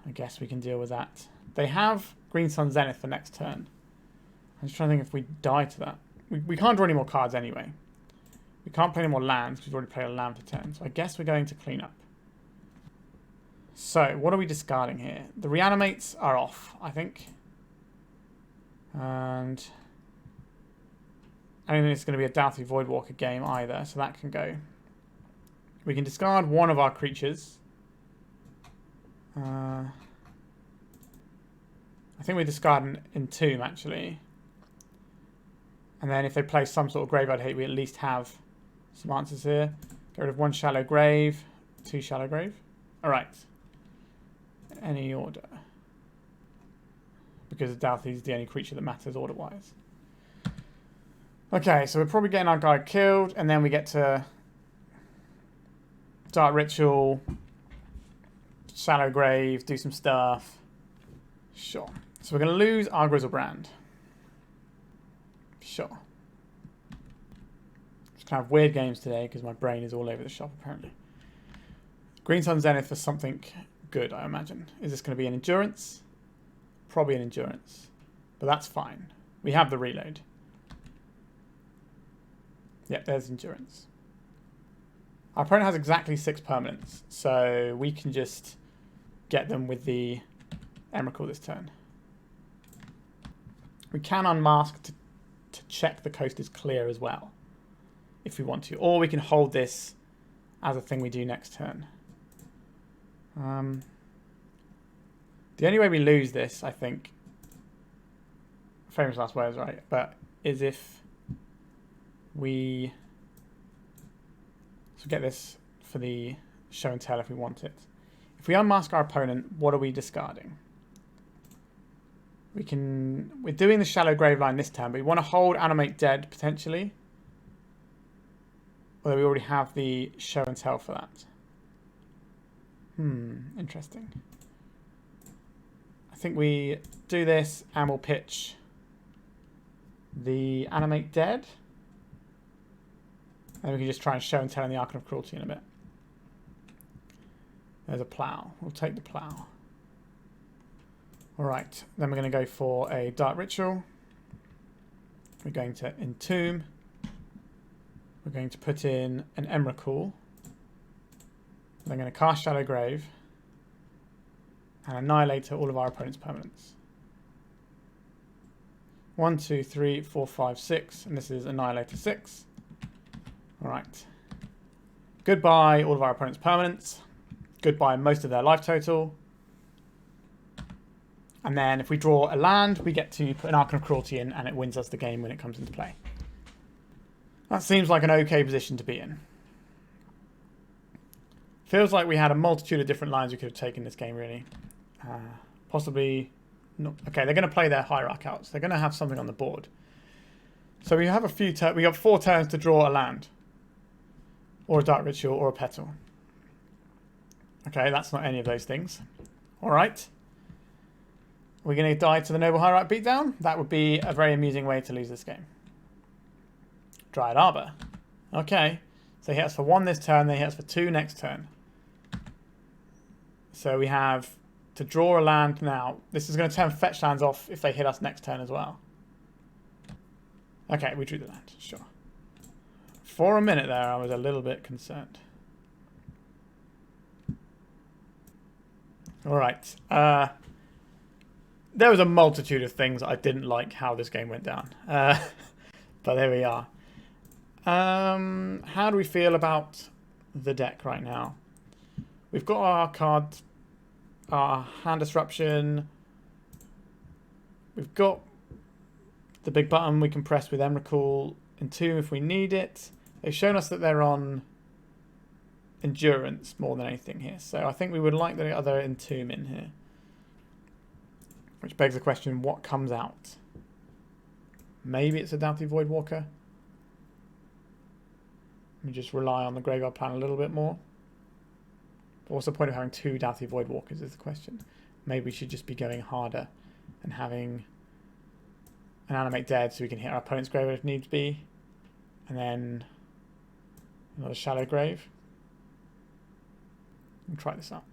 I guess we can deal with that. They have Green Sun Zenith for next turn. I'm just trying to think if we die to that. We can't draw any more cards anyway. We can't play any more lands because we've already played a land for turn. So I guess we're going to clean up. So what are we discarding here? The Reanimates are off, I think. And I don't think it's going to be a Dauthi Voidwalker game either, so that can go. We can discard one of our creatures. I think we discard an Entomb, actually. And then if they play some sort of Graveyard Hate, we at least have some answers here. Get rid of 1 Shallow Grave, 2 Shallow Grave. Alright. Any order. Because Dauthi is the only creature that matters order-wise. Okay, so we're probably getting our guy killed, and then we get to Dark Ritual, Shallow Grave, do some stuff. Sure. So we're going to lose our Griselbrand. Sure. Just kind of weird games today because my brain is all over the shop apparently. Green Sun Zenith for something good, I imagine. Is this going to be an endurance? Probably an endurance. But that's fine. We have the reload. Yep, there's endurance. Our opponent has exactly 6 permanents, so we can just get them with the Emrakul this turn. We can unmask to check the coast is clear as well, if we want to. Or we can hold this as a thing we do next turn. The only way we lose this, I think, famous last words, right? But is if we get this for the show and tell if we want it. If we unmask our opponent, what are we discarding? We're doing the shallow grave line this turn, but we want to hold Animate Dead potentially. Although we already have the show and tell for that. Interesting. I think we do this and we'll pitch the Animate Dead. And we can just try and show and tell in the Archon of Cruelty in a bit. There's a plough. We'll take the plough. Alright, then we're going to go for a Dark Ritual. We're going to Entomb. We're going to put in an Emrakul. Then going to cast Shallow Grave. And annihilate all of our opponent's permanents. 1, 2, 3, 4, 5, 6. And this is Annihilator 6. Alright. Goodbye all of our opponent's permanents. Goodbye most of their life total. And then if we draw a land, we get to put an Archon of Cruelty in and it wins us the game when it comes into play. That seems like an okay position to be in. Feels like we had a multitude of different lines we could have taken this game, really. Possibly... not. Okay, they're going to play their Hierarch out, so they're going to have something on the board. So we have a few turns. We got 4 turns to draw a land. Or a Dark Ritual, or a Petal. Okay, that's not any of those things. Alright. We're going to die to the Noble Hierarch beatdown. That would be a very amusing way to lose this game. Dryad Arbor. Okay. So he hits for 1 this turn, then he hits for 2 next turn. So we have to draw a land now. This is going to turn fetch lands off if they hit us next turn as well. Okay, we drew the land. Sure. For a minute there, I was a little bit concerned. Alright. There was a multitude of things I didn't like how this game went down. But there we are. How do we feel about the deck right now? We've got our card, our hand disruption. We've got the big button we can press with Emrakul, Entomb if we need it. They've shown us that they're on endurance more than anything here. So I think we would like the other Entomb in here. Which begs the question, what comes out? Maybe it's a Dauthi Voidwalker. We just rely on the graveyard plan a little bit more. But what's the point of having 2 Dauthi Voidwalkers is the question. Maybe we should just be going harder and having an Animate Dead so we can hit our opponent's graveyard if needs be. And then another Shallow Grave. We'll try this out.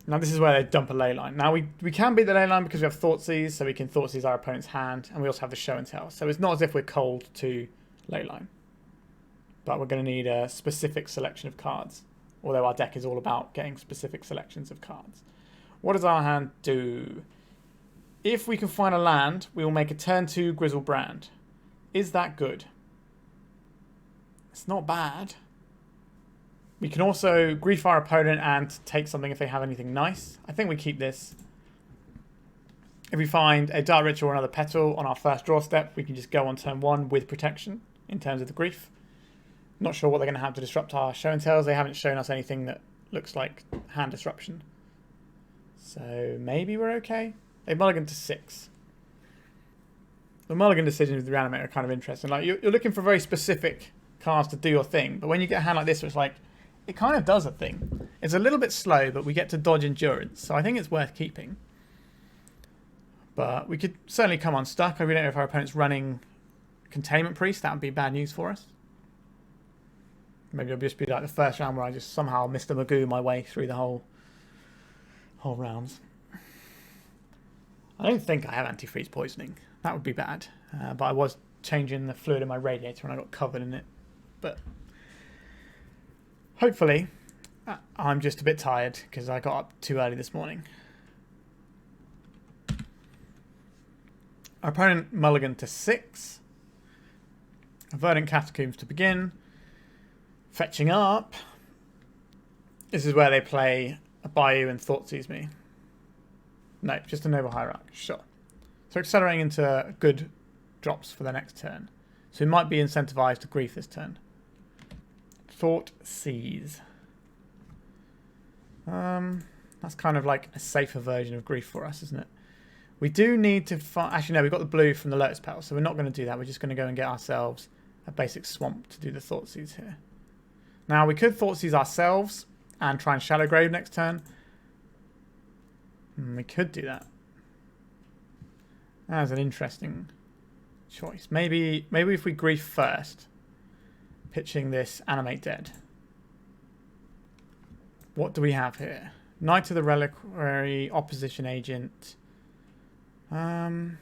Now this is where they dump a leyline. Now we can beat the leyline because we have Thoughtseize, so we can Thoughtseize our opponent's hand, and we also have the show and tell. So it's not as if we're cold to leyline. But we're going to need a specific selection of cards. Although our deck is all about getting specific selections of cards. What does our hand do? If we can find a land, we will make a turn 2 Griselbrand. Is that good? It's not bad. We can also grief our opponent and take something if they have anything nice. I think we keep this. If we find a Dark Ritual or another Petal on our first draw step, we can just go on turn 1 with protection in terms of the grief. Not sure what they're going to have to disrupt our show and tells. They haven't shown us anything that looks like hand disruption. So maybe we're okay. They mulligan to 6. The mulligan decisions with the Reanimate are kind of interesting. Like you're looking for very specific cards to do your thing, but when you get a hand like this, it's like it kind of does a thing. It's a little bit slow, but we get to dodge endurance, so I think it's worth keeping. But we could certainly come unstuck. We don't know if our opponent's running Containment Priest. That would be bad news for us. Maybe it'll just be like the first round where I just somehow Mr. Magoo my way through the whole whole rounds. I don't think I have antifreeze poisoning. That would be bad. But I was changing the fluid in my radiator and I got covered in it. But hopefully, I'm just a bit tired because I got up too early this morning. Our opponent mulligan to 6. Verdant Catacombs to begin. Fetching up. This is where they play a Bayou and Thoughtseize me. No, just a Noble Hierarch. Sure. So accelerating into good drops for the next turn. So we might be incentivized to grief this turn. Thoughtseize. That's kind of like a safer version of grief for us, isn't it? We do need to find... Actually, no, we've got the blue from the Lotus Petal, so we're not going to do that. We're just going to go and get ourselves a basic swamp to do the Thoughtseize here. Now, we could Thoughtseize ourselves and try and Shallow Grave next turn. We could do that. That's an interesting choice. Maybe if we grief first, pitching this Animate Dead. What do we have here? Knight of the Reliquary, Opposition Agent. So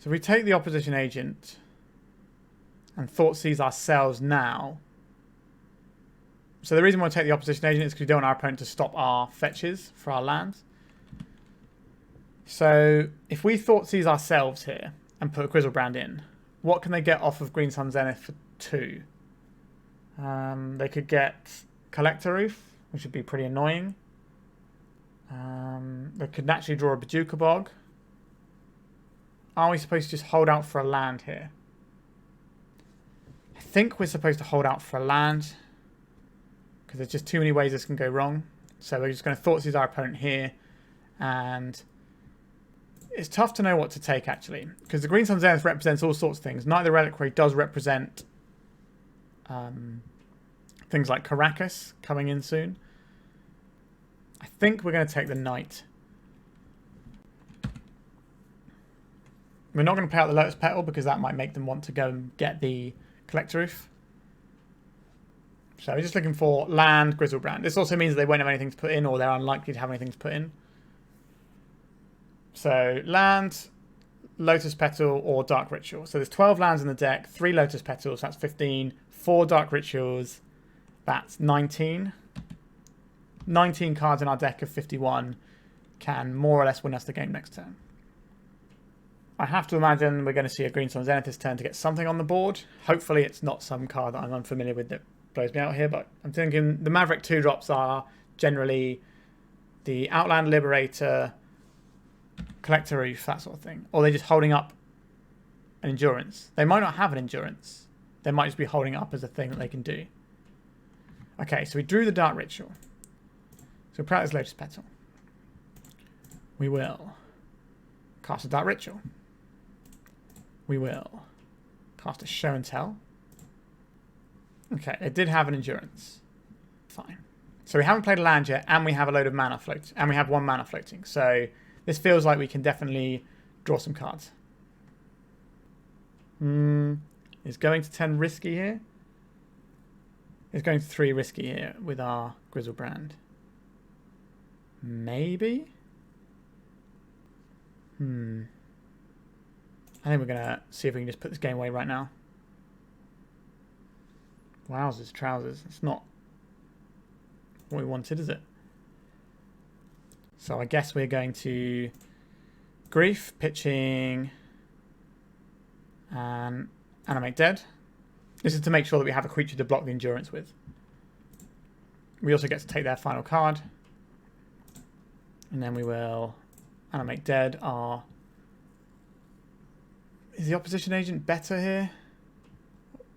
we take the Opposition Agent and Thoughtseize ourselves now. So the reason we want to take the Opposition Agent is because we don't want our opponent to stop our fetches for our lands. So if we Thoughtseize ourselves here and put a Griselbrand in, what can they get off of Green Sun Zenith for 2? They could get Collector Roof, which would be pretty annoying. They could naturally draw a Bajuka Bog. Are we supposed to just hold out for a land here? I think we're supposed to hold out for a land because there's just too many ways this can go wrong. So we're just going to Thoughtseize our opponent here, and it's tough to know what to take actually because the Green Sun Zenith represents all sorts of things. Knight of the Reliquary does represent things like Caracas coming in soon. I think we're going to take the Knight. We're not going to pay out the Lotus Petal because that might make them want to go and get the Collector Roof. So we're just looking for land, Griselbrand. This also means they won't have anything to put in, or they're unlikely to have anything to put in. So land, Lotus Petal, or Dark Ritual. So there's 12 lands in the deck, 3 Lotus Petals, that's 15, 4 Dark Rituals, that's 19. 19 cards in our deck of 51 can more or less win us the game next turn. I have to imagine we're going to see a Green Sun Zenith this turn to get something on the board. Hopefully it's not some card that I'm unfamiliar with that blows me out here, but I'm thinking the Maverick 2-drops are generally the Outland Liberator, Collector Roof, that sort of thing. Or they're just holding up an Endurance. They might not have an Endurance. They might just be holding up as a thing that they can do. Okay, so we drew the Dark Ritual. So we practice Lotus Petal. We will cast a Dark Ritual. We will cast a Show and Tell. Okay, it did have an Endurance. Fine. So we haven't played a land yet, and we have a load of mana float, and we have 1 mana floating. So this feels like we can definitely draw some cards. Is going to 10 risky here? Is going to 3 risky here with our Griselbrand. Maybe? I think we're going to see if we can just put this game away right now. Wowzers, trousers. It's not what we wanted, is it? So I guess we're going to grief, pitching, and Animate Dead. This is to make sure that we have a creature to block the Endurance with. We also get to take their final card. And then we will Animate Dead. Is the Opposition Agent better here?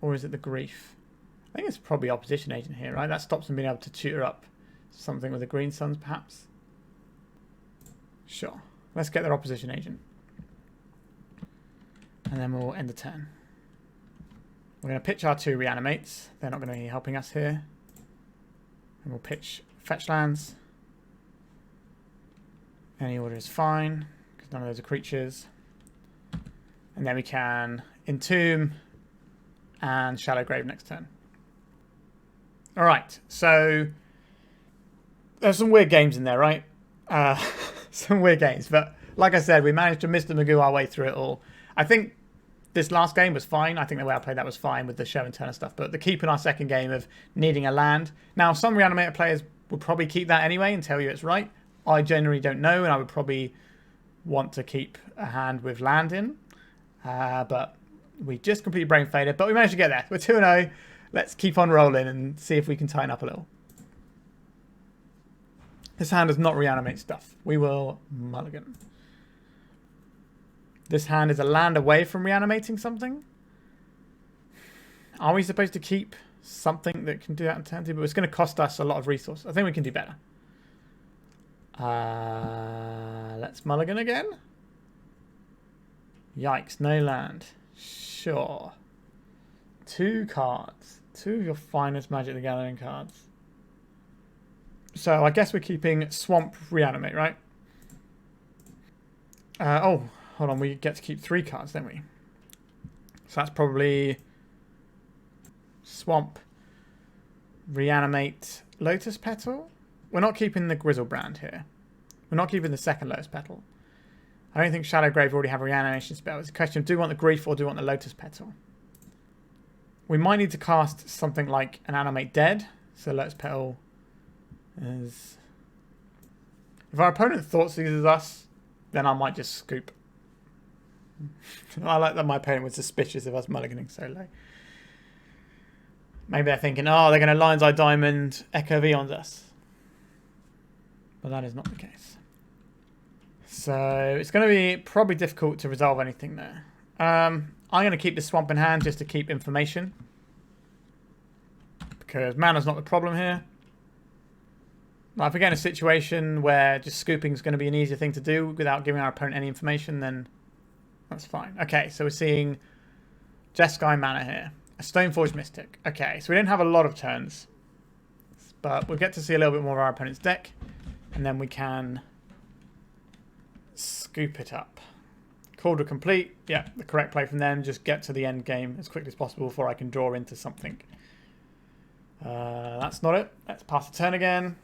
Or is it the grief? I think it's probably Opposition Agent here, right? That stops them being able to tutor up something with the Green Suns, perhaps. Sure. Let's get their Opposition Agent. And then we'll end the turn. We're going to pitch our 2 Reanimates. They're not going to be helping us here. And we'll pitch Fetch Lands. Any order is fine, because none of those are creatures. And then we can Entomb and Shallow Grave next turn. Alright, so There's some weird games in there, right? Some weird games. But like I said, we managed to Mr. Magoo our way through it all. I think this last game was fine. I think the way I played that was fine with the show and turn and stuff. But the keep in our second game of needing a land. Now, some Reanimator players would probably keep that anyway and tell you it's right. I generally don't know, and I would probably want to keep a hand with land in. But we just completely brain faded. But we managed to get there. We're 2-0. Let's keep on rolling and see if we can tighten up a little. This hand does not reanimate stuff. We will mulligan. This hand is a land away from reanimating something. Are we supposed to keep something that can do that in turn 2? But it's going to cost us a lot of resources. I think we can do better. Let's mulligan again. Yikes, no land. Sure. 2 cards. 2 of your finest Magic the Gathering cards. So I guess we're keeping Swamp Reanimate, right? Oh, hold on. We get to keep 3 cards, don't we? So that's probably Swamp Reanimate Lotus Petal. We're not keeping the Griselbrand here. We're not keeping the second Lotus Petal. I don't think Shadowgrave already have a reanimation spell. It's a question of do we want the Grief or do we want the Lotus Petal? We might need to cast something like an Animate Dead. So Lotus Petal is... If our opponent Thoughtseizes us, then I might just scoop. I like that my opponent was suspicious of us mulliganing so low. Maybe they're thinking, oh, they're going to Lion's Eye Diamond Echo Eons us. But that is not the case. So it's going to be probably difficult to resolve anything there. I'm going to keep the Swamp in hand just to keep information. Because mana's not the problem here. Like if we get in a situation where just scooping is going to be an easier thing to do without giving our opponent any information, then that's fine. Okay, so we're seeing Jeskai mana here. A Stoneforge Mystic. Okay, so we didn't have a lot of turns. But we'll get to see a little bit more of our opponent's deck. And then we can scoop it up. Cauldron complete. Yeah, the correct play from them. Just get to the end game as quickly as possible before I can draw into something. That's not it. Let's pass the turn again.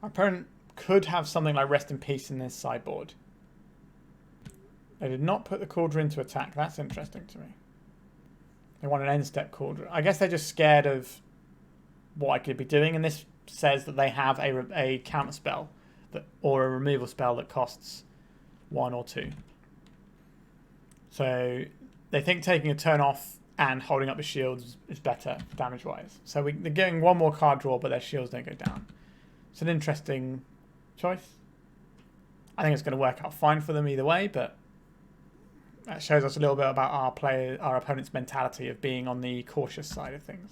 Our opponent could have something like Rest in Peace in this sideboard. They did not put the Cauldron into attack. That's interesting to me. They want an end step Cauldron. I guess they're just scared of what I could be doing, and this says that they have a counter spell or a removal spell that costs 1 or 2. So they think taking a turn off and holding up the shields is better damage wise. So they're getting 1 more card draw, but their shields don't go down. It's an interesting choice. I think it's going to work out fine for them either way, but that shows us a little bit about our opponent's mentality of being on the cautious side of things.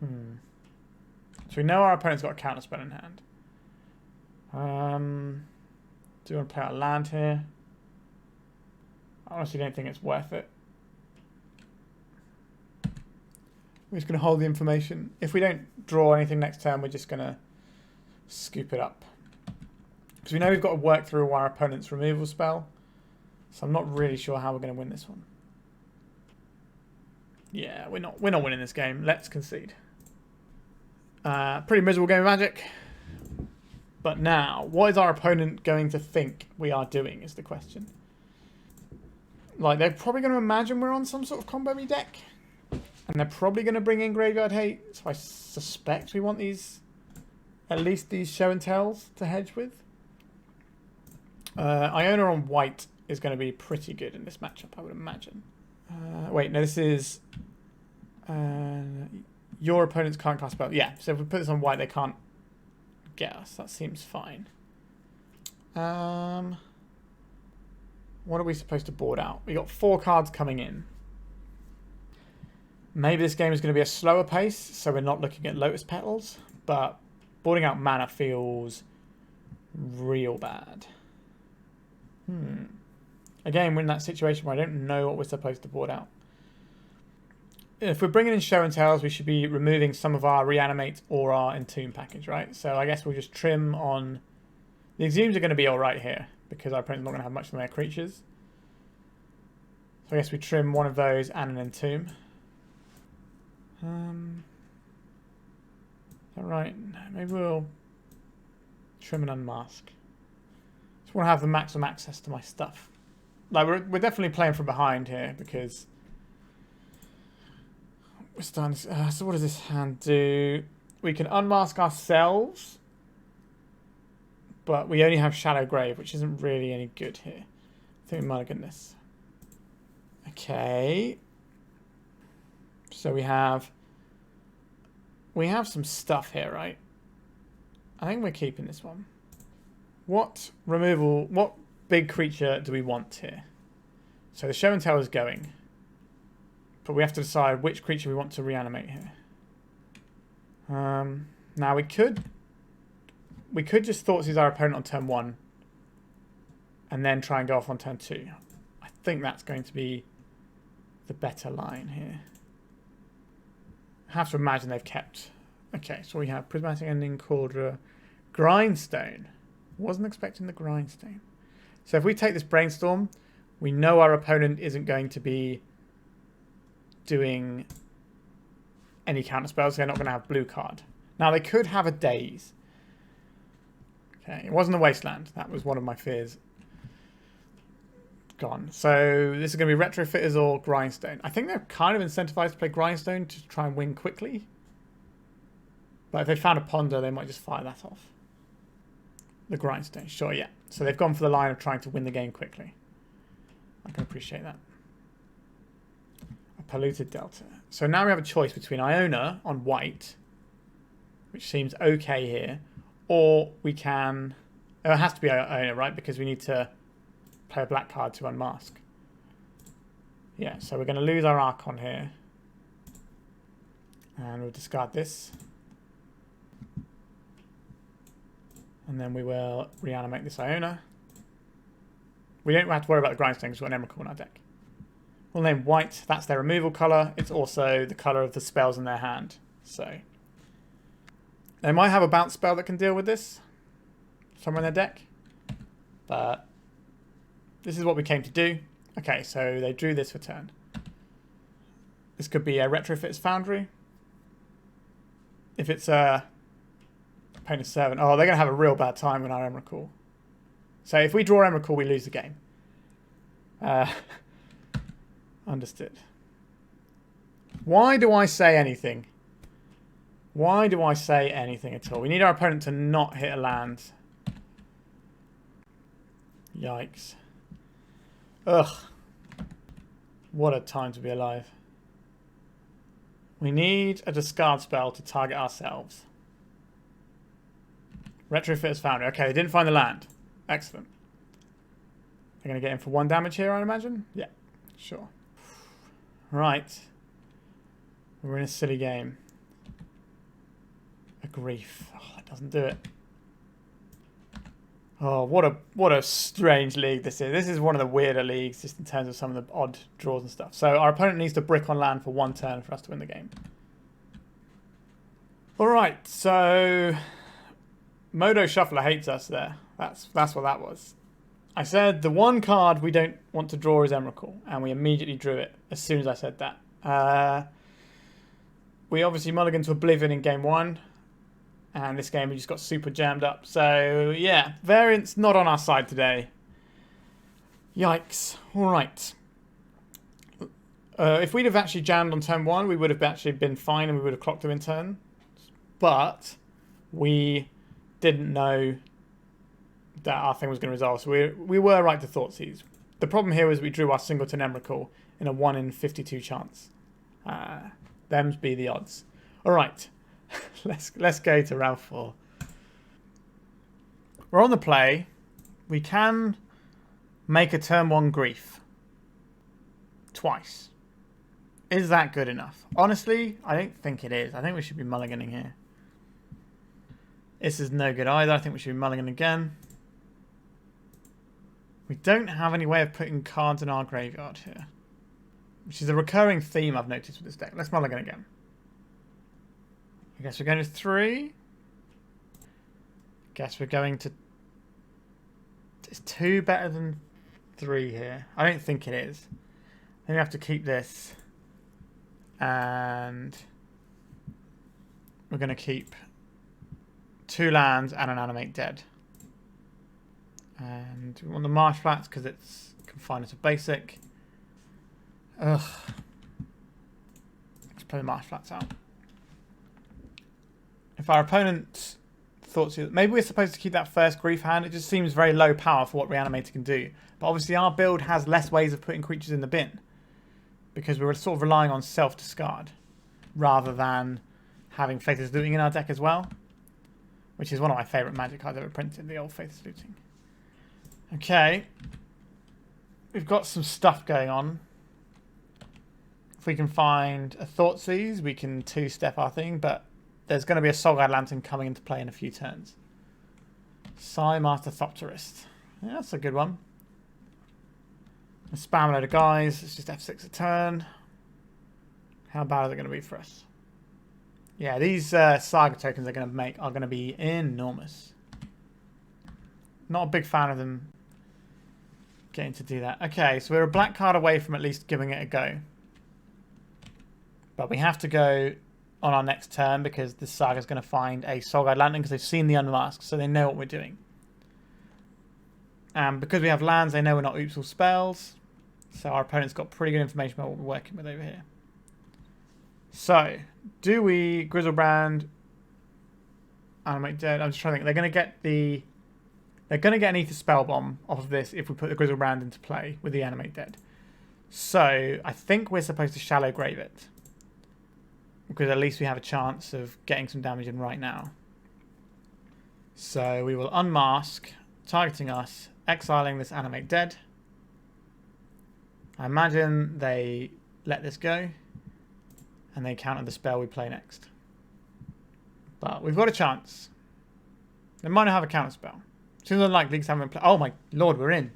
So we know our opponent's got a counter spell in hand. Do you want to play out a land here? I honestly don't think it's worth it. We're just going to hold the information. If we don't draw anything next turn, we're just going to scoop it up. Because we know we've got to work through our opponent's removal spell. So I'm not really sure how we're going to win this one. Yeah, we're not winning this game. Let's concede. Pretty miserable game of Magic. But now, what is our opponent going to think we are doing is the question. Like, they're probably going to imagine we're on some sort of combo-y deck. And they're probably going to bring in Graveyard Hate. So I suspect we want these, at least these show and tells to hedge with. Iona on white is going to be pretty good in this matchup, I would imagine. Wait, no, this is... your opponents can't cast spell. Yeah, so if we put this on white, they can't get us. That seems fine. What are we supposed to board out? We got 4 cards coming in. Maybe this game is going to be a slower pace, so we're not looking at Lotus Petals, but boarding out mana feels real bad. Again, we're in that situation where I don't know what we're supposed to board out. If we're bringing in show and tells, we should be removing some of our Reanimate or our Entomb package, right? So I guess we'll just trim on... The Exhumes are going to be alright here, because our opponent's not going to have much of their creatures. So I guess we trim one of those and an Entomb. Is that right? Maybe we'll trim and unmask. Just want to have the maximum access to my stuff. Like we're definitely playing from behind here because we're starting to, so what does this hand do? We can unmask ourselves, but we only have Shadow Grave, which isn't really any good here. I think we mulligan this. Okay. So we have some stuff here, right? I think we're keeping this one. What big creature do we want here? So the show and tell is going. But we have to decide which creature we want to reanimate here. Now we could just Thoughtseize our opponent on turn 1 and then try and go off on turn 2. I think that's going to be the better line here. I have to imagine they've kept. Okay, so we have Prismatic Ending, Cauldra, Grindstone. Wasn't expecting the Grindstone. So if we take this Brainstorm, we know our opponent isn't going to be doing any counter spells. They're not going to have blue card. Now they could have a Daze. Okay, it wasn't a Wasteland. That was one of my fears. Gone. So this is going to be Retrofitters or Grindstone. I think they're kind of incentivized to play Grindstone to try and win quickly. But if they found a Ponder, they might just fire that off. The Grindstone, sure, yeah. So they've gone for the line of trying to win the game quickly. I can appreciate that. A Polluted Delta. So now we have a choice between Iona on white, which seems okay here, or we can... Oh, it has to be Iona, right? Because we need to play a black card to unmask. Yeah, so we're going to lose our Archon here. And we'll discard this. And then we will reanimate this Iona. We don't have to worry about the Grindstone because we've got an Emrakul in our deck. We'll name white. That's their removal colour. It's also the colour of the spells in their hand. So they might have a bounce spell that can deal with this somewhere in their deck. But this is what we came to do. Okay, so they drew this for turn. This could be a Retrofit's Foundry. If it's a Opponent's Servant. Oh, they're going to have a real bad time with our Emrakul. So if we draw Emrakul, we lose the game. Understood. Why do I say anything? Why do I say anything at all? We need our opponent to not hit a land. Yikes. Ugh. What a time to be alive. We need a discard spell to target ourselves. Retrofit's Foundry. Okay, they didn't find the land. Excellent. They're going to get in for 1 damage here, I imagine? Yeah, sure. Right. We're in a silly game. A grief. Oh, that doesn't do it. Oh, what a strange league this is. This is one of the weirder leagues, just in terms of some of the odd draws and stuff. So our opponent needs to brick on land for 1 turn for us to win the game. Alright, so Modo Shuffler hates us there. That's what that was. I said the one card we don't want to draw is Emrakul, and we immediately drew it as soon as I said that. We obviously mulliganed to Oblivion in game 1, and this game we just got super jammed up. So yeah, variance not on our side today. Yikes. Alright. If we'd have actually jammed on turn 1, we would have actually been fine and we would have clocked them in turn. But we didn't know that our thing was going to resolve. So we were right to Thoughtseize. The problem here was we drew our singleton Emrakul in a 1 in 52 chance. Them's be the odds. Alright. let's go to round 4. We're on the play. We can make a turn 1 grief. Twice. Is that good enough? Honestly, I don't think it is. I think we should be mulliganing here. This is no good either. I think we should be mulliganing again. We don't have any way of putting cards in our graveyard here, which is a recurring theme I've noticed with this deck. Let's mulligan again. I guess we're going to 3. Guess we're going to... Is 2 better than 3 here? I don't think it is. Then we have to keep this. And we're going to keep 2 lands and an Animate Dead. And we want the Marsh Flats because it's confined to basic. Ugh. Let's play the Marsh Flats out. If our opponent thought maybe we're supposed to keep that first grief hand. It just seems very low power for what Reanimator can do. But obviously our build has less ways of putting creatures in the bin, because we're sort of relying on self-discard rather than having Faithless Looting in our deck as well, which is one of my favourite Magic cards ever printed, the old Faithless Looting. Okay. We've got some stuff going on. If we can find a Thoughtseize, we can 2-step our thing, but there's going to be a Soul Guide Lantern coming into play in a few turns. Psy Master Thopterist. Yeah, that's a good one. Spam a load of guys. It's just F6 a turn. How bad are they going to be for us? Yeah, these Saga tokens are going to be enormous. Not a big fan of them getting to do that. Okay, so we're a black card away from at least giving it a go. But we have to go on our next turn because the Saga's going to find a Soul Guide Lantern because they've seen the Unmask, so they know what we're doing. And because we have lands, they know we're not oops or spells. So our opponent's got pretty good information about what we're working with over here. So, do we Griselbrand, Animate Dead? I'm just trying to think. They're going to get an Ether Spell Bomb off of this if we put the Griselbrand into play with the Animate Dead. So, I think we're supposed to Shallow Grave it, because at least we have a chance of getting some damage in right now. So we will unmask, targeting us, exiling this Animate Dead. I imagine they let this go, and they counter the spell we play next. But we've got a chance. They might not have a counter spell. Seems unlikely because I haven't played. Oh my lord, we're in.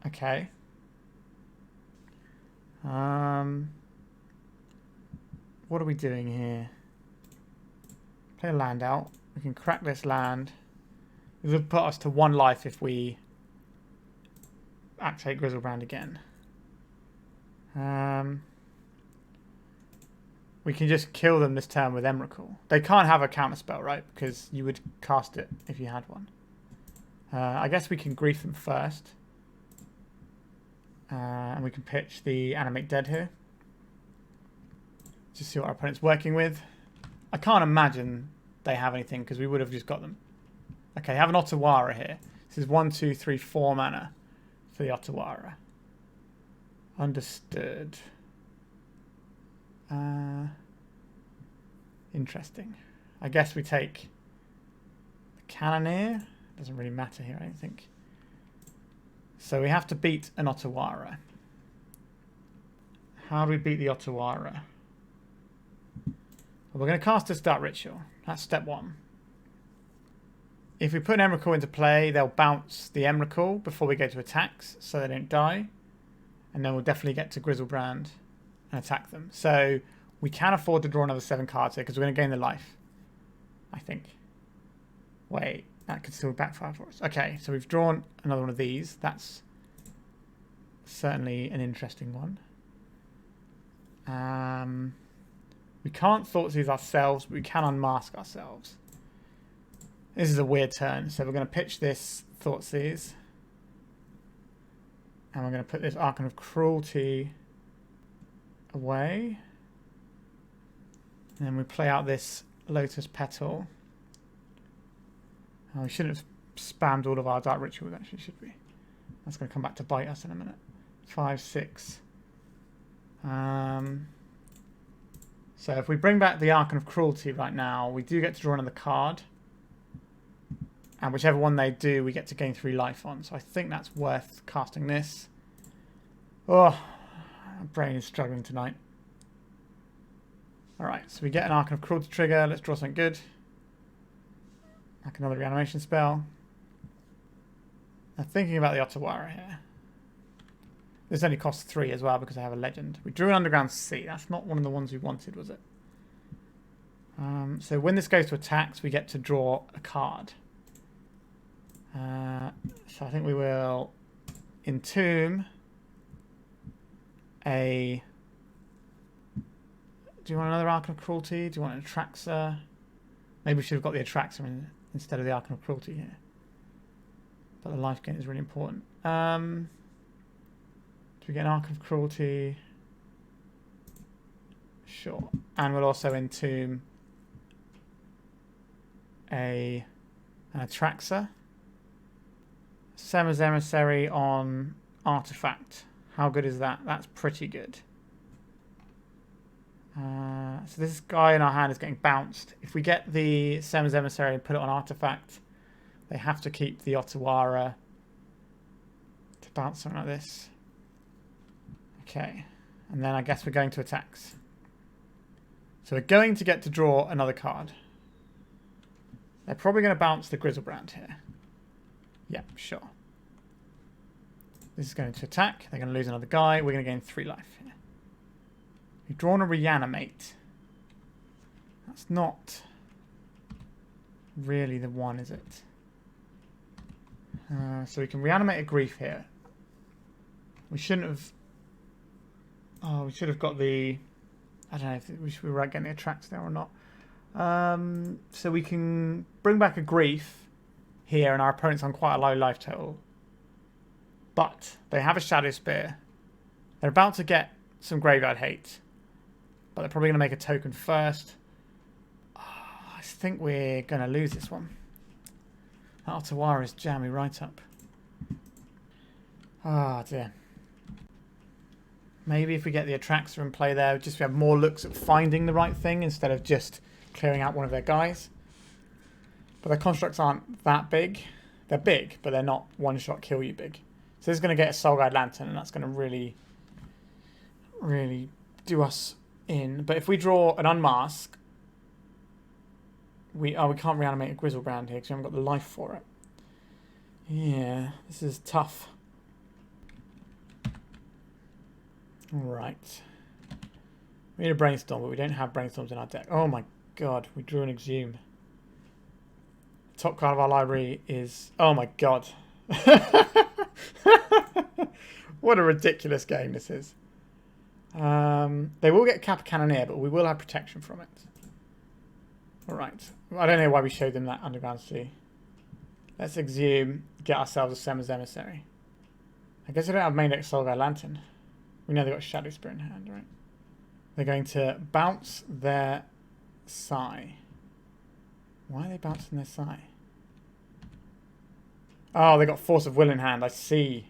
Okay. What are we doing here? Play a land out. We can crack this land. This will put us to 1 life if we activate Griselbrand again. We can just kill them this turn with Emrakul. They can't have a counterspell, right? Because you would cast it if you had one. I guess we can grief them first. And we can pitch the Animate Dead here. Just see what our opponent's working with. I can't imagine they have anything because we would have just got them. Okay, have an Otawara here. This is 1, 2, 3, 4 mana for the Otawara. Understood. Interesting. I guess we take the Cannoneer. Doesn't really matter here, I don't think. So we have to beat an Otawara. How do we beat the Otawara? Well, we're going to cast a Start Ritual. That's step 1. If we put an Emrakul into play, they'll bounce the Emrakul before we go to attacks, so they don't die. And then we'll definitely get to Griselbrand and attack them. So we can afford to draw another 7 cards here because we're going to gain the life, I think. Wait, that could still backfire for us. Okay, so we've drawn another one of these. That's certainly an interesting one. We can't Thoughtseize ourselves, but we can unmask ourselves. This is a weird turn, so we're going to pitch this Thoughtseize. And we're going to put this Archon of Cruelty away. And then we play out this Lotus Petal. Oh, we shouldn't have spammed all of our Dark Rituals, actually, should we? That's going to come back to bite us in a minute. 5, 6. So if we bring back the Archon of Cruelty right now, we do get to draw another card. And whichever one they do, we get to gain 3 life on. So I think that's worth casting this. Oh, my brain is struggling tonight. Alright, so we get an Archon of Cruelty trigger. Let's draw something good. Like another reanimation spell. I'm thinking about the Otawara here. This only costs 3 as well because I have a legend. We drew an Underground Sea. That's not one of the ones we wanted, was it? So when this goes to attacks, we get to draw a card. So I think we will Entomb a... Do you want another Archon of Cruelty? Do you want an Atraxa? Maybe we should have got the Atraxa instead of the Archon of Cruelty here. But the life gain is really important. Do we get an Archon of Cruelty? Sure. And we'll also entomb an Atraxa. Serra's Emissary on Artifact. How good is that? That's pretty good. So this guy in our hand is getting bounced. If we get the Serra's Emissary and put it on Artifact, they have to keep the Otawara to bounce something like this. Okay. And then I guess we're going to attacks. So we're going to get to draw another card. They're probably going to bounce the Griselbrand here. Yeah, sure. This is going to attack. They're going to lose another guy. We're going to gain 3 life here. We've drawn a Reanimate. That's not really the one, is it? So we can Reanimate a Grief here. We shouldn't have... Oh, we should have got the... I don't know if we should be right getting the Atraxa there or not. So we can bring back a Grief here, and our opponent's on quite a low life total. But they have a Shadow Spear. They're about to get some graveyard hate. But they're probably going to make a token first. Oh, I think we're going to lose this one. That Otawara is jamming right up. Ah, dear. Maybe if we get the Atraxa in play there, just we have more looks at finding the right thing instead of just clearing out one of their guys. But their constructs aren't that big. They're big, but they're not one-shot kill you big. So this is going to get a Soul Guide Lantern, and that's going to really, really do us in. But if we draw an Unmask, we can't Reanimate a Griselbrand here because we haven't got the life for it. Yeah, this is tough. Alright. We need a Brainstorm, but we don't have Brainstorms in our deck. Oh my god, we drew an Exhume. Top card of our library is... Oh my god. What a ridiculous game this is. They will get Kappa Cannoneer, but we will have protection from it. Alright. I don't know why we showed them that Underground Sea. Let's Exhume, get ourselves a Serra's Emissary. I guess we don't have main deck Soul Guide Lantern. We know they've got Shadow Spear in hand, right? They're going to bounce their Sai. Why are they bouncing their Sai? Oh, they got Force of Will in hand. I see.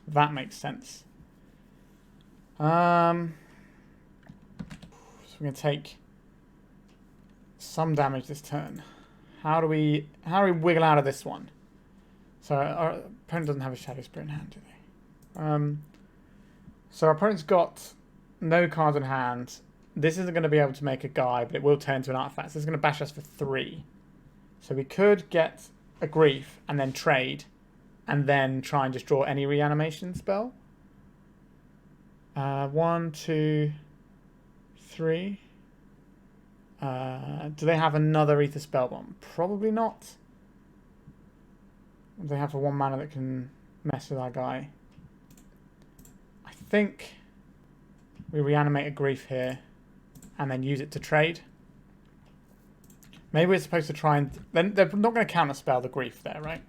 That makes sense. So we're going to take some damage this turn. How do we wiggle out of this one? So our opponent doesn't have a Shadow Spear in hand, do they? So our opponent's got no cards in hand. This isn't going to be able to make a guy, but it will turn to an artifact. So it's going to bash us for 3. So we could get a Grief and then trade, and then try and just draw any reanimation spell. 1, 2, 3. Do they have another Ether Spellbomb? Probably not. They have a 1 mana that can mess with our guy. I think we Reanimate a Grief here and then use it to trade. Maybe we're supposed to try and... They're not going to counterspell the Grief there, right?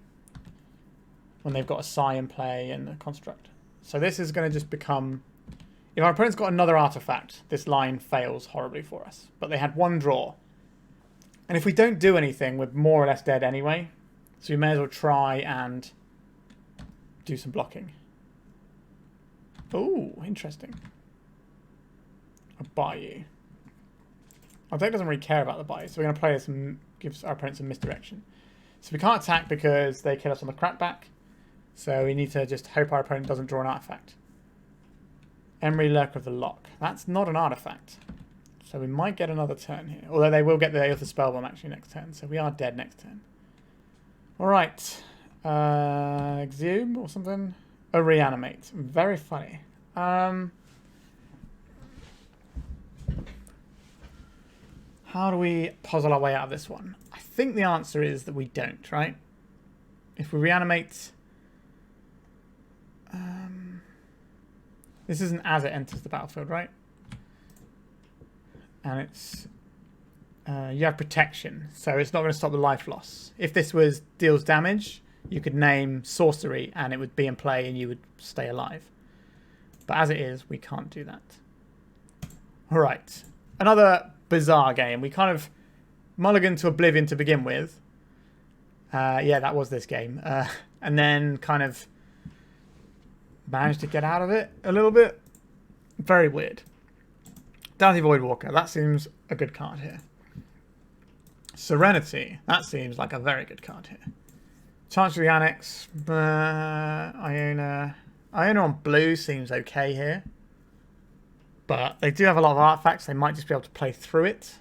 When they've got a Sai in play and a Construct. So this is going to just become... If our opponent's got another artifact, this line fails horribly for us. But they had 1 draw. And if we don't do anything, we're more or less dead anyway. So we may as well try and do some blocking. Oh, interesting. A Bayou. Our deck doesn't really care about the Bayou, so we're going to play this and give our opponent some misdirection. So we can't attack because they kill us on the crackback. So we need to just hope our opponent doesn't draw an artifact. Emery, Lurker of the Lock. That's not an artifact. So we might get another turn here. Although they will get the Aether Spellbomb actually next turn. So we are dead next turn. Alright. Exhume or something. A Reanimate. Very funny. How do we puzzle our way out of this one? I think the answer is that we don't, right? If we Reanimate... this isn't as it enters the battlefield, right? And it's You have protection, so it's not going to stop the life loss. If this was deals damage, you could name sorcery and it would be in play and you would stay alive. But as it is, we can't do that. All right, another bizarre game. We kind of mulliganed to Oblivion to begin with. Yeah, that was this game. And then kind of managed to get out of it a little bit. Very weird. Dauthi Voidwalker, that seems a good card here. Serenity, that seems like a very good card here. Chancellor of the Annex, Iona. Iona on blue seems okay here. But they do have a lot of artifacts, they might just be able to play through it.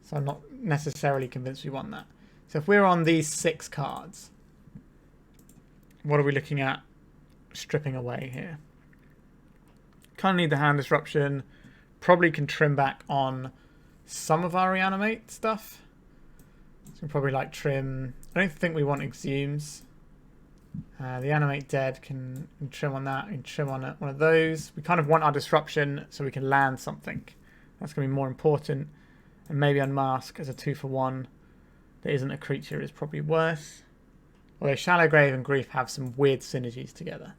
So I'm not necessarily convinced we want that. So if we're on these 6 cards, what are we looking at stripping away here? Kind of need the hand disruption. Probably can trim back on some of our reanimate stuff. So we'll probably like trim. I don't think we want exhumes. The Animate Dead can trim on that. We can trim on one of those. We kind of want our disruption so we can land something. That's going to be more important. And maybe Unmask as a 2-for-1 that isn't a creature is probably worse. Although Shallow Grave and Grief have some weird synergies together.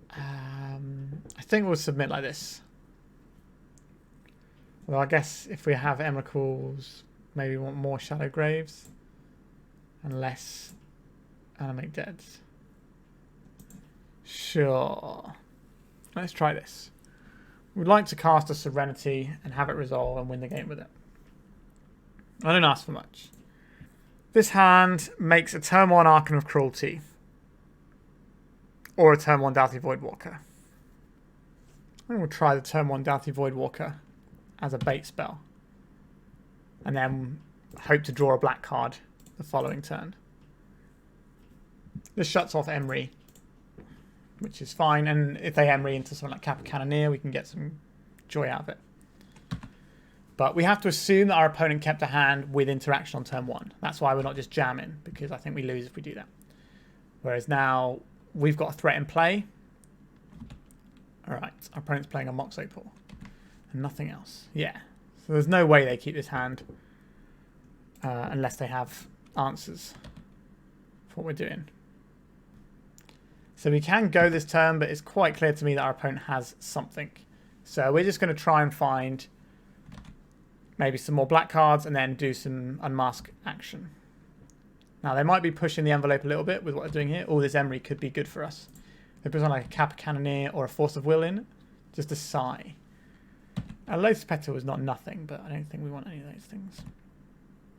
I think we'll submit like this. Well, I guess if we have Emrakuls, maybe we want more Shallow Graves and less Animate Deads. Sure. Let's try this. We'd like to cast a Serenity and have it resolve and win the game with it. I don't ask for much. This hand makes a turn 1 Archon of Cruelty or a turn 1 Dauthi Voidwalker. I think we'll try the turn 1 Dauthi Voidwalker as a bait spell. And then hope to draw a black card the following turn. This shuts off Emery, which is fine. And if they Emery into something like Kappa Cannoneer, we can get some joy out of it. But we have to assume that our opponent kept a hand with interaction on turn 1. That's why we're not just jamming, because I think we lose if we do that. Whereas now we've got a threat in play. Alright, our opponent's playing a Mox Opal. And nothing else. Yeah. So there's no way they keep this hand unless they have answers for what we're doing. So we can go this turn, but it's quite clear to me that our opponent has something. So we're just going to try and find maybe some more black cards and then do some unmask action. Now they might be pushing the envelope a little bit with what they're doing here. Oh, this Emery could be good for us. They put on like a Kappa Cannoneer or a Force of Will in. Just a sigh. Lotus Petal is not nothing, but I don't think we want any of those things.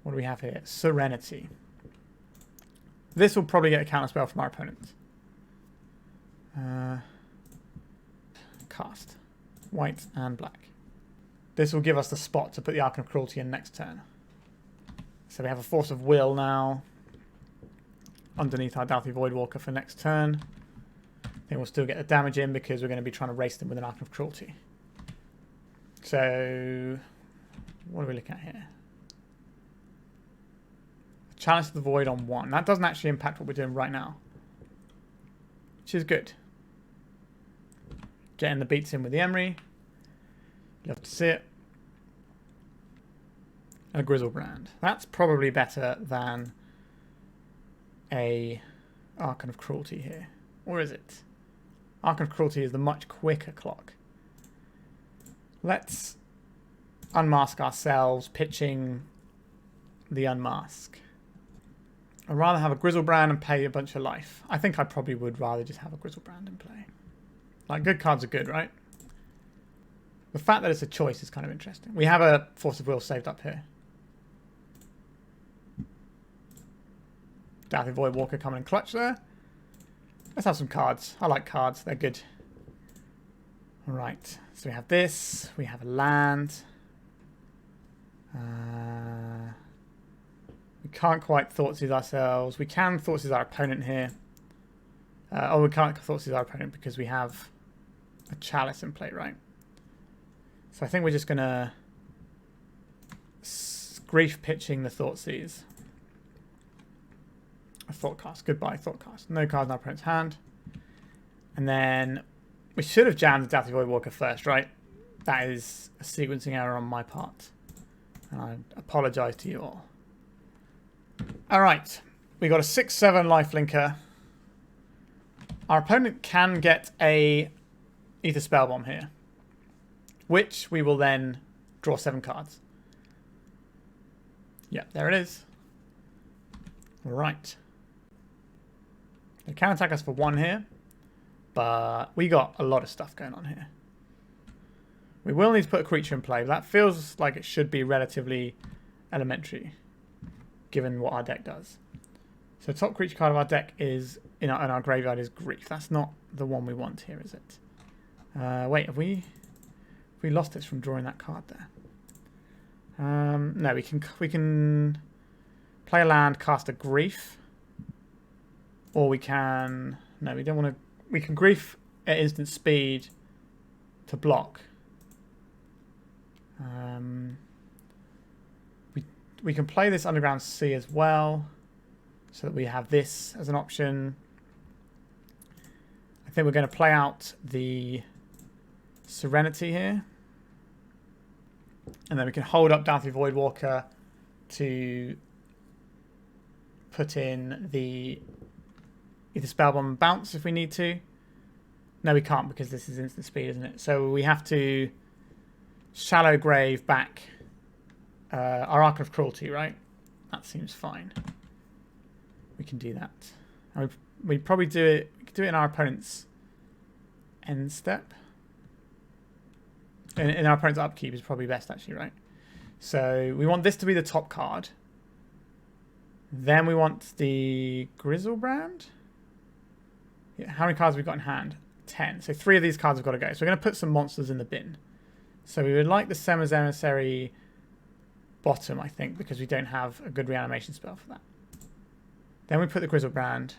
What do we have here? Serenity. This will probably get a counterspell from our opponent. Cast. White and black. This will give us the spot to put the Archon of Cruelty in next turn. So we have a Force of Will now underneath our Dauthi Voidwalker for next turn. Then we'll still get the damage in because we're going to be trying to race them with an Archon of Cruelty. So, what are we looking at here? Challenge to the Void on 1. That doesn't actually impact what we're doing right now, which is good. Getting the beats in with the Emery. Love to see it. And a Griselbrand. That's probably better than a Archon of Cruelty here. Or is it? Archon of Cruelty is the much quicker clock. Let's unmask ourselves, pitching the Unmask. I'd rather have a Griselbrand and pay a bunch of life. I think I probably would rather just have a Griselbrand in play. Like, good cards are good, right? The fact that it's a choice is kind of interesting. We have a Force of Will saved up here. Dauthi Voidwalker coming in clutch there. Let's have some cards. I like cards. They're good. Alright. So we have this. We have a land. We can't quite Thoughtseize ourselves. We can Thoughtseize our opponent here. Oh, we can't Thoughtseize our opponent because we have a Chalice in play, right? So I think we're just going to grief pitching the Thoughtseize. A Thoughtcast. Goodbye, Thoughtcast. No cards in our opponent's hand. And then we should have jammed the Dauthi Voidwalker first, right? That is a sequencing error on my part. And I apologise to you all. Alright. We got a 6/7 lifelinker. Our opponent can get a Ether Spellbomb here, which we will then draw 7 cards. Yeah, there it is. Right. They can attack us for 1 here, but we got a lot of stuff going on here. We will need to put a creature in play, but that feels like it should be relatively elementary, given what our deck does. So top creature card of our deck is in our graveyard is Grief. That's not the one we want here, is it? Wait, have we lost this from drawing that card there? No, we can play a land, cast a Grief, or we can we don't want to. We can Grief at instant speed to block. We can play this Underground Sea as well, so that we have this as an option. I think we're going to play out the Serenity here. And then we can hold up Dauthi Voidwalker to put in the either Spellbomb and bounce if we need to. No, we can't because this is instant speed, isn't it? So we have to Shallow Grave back our Archon of Cruelty, right? That seems fine. We can do that. And we probably do it. We could do it in our opponent's end step. In our opponent's upkeep is probably best, actually, right? So we want this to be the top card. Then we want the Griselbrand. Yeah, how many cards have we got in hand? 10. So 3 of these cards have got to go. So we're going to put some monsters in the bin. So we would like the Semmer's Emissary bottom, I think, because we don't have a good reanimation spell for that. Then we put the Griselbrand.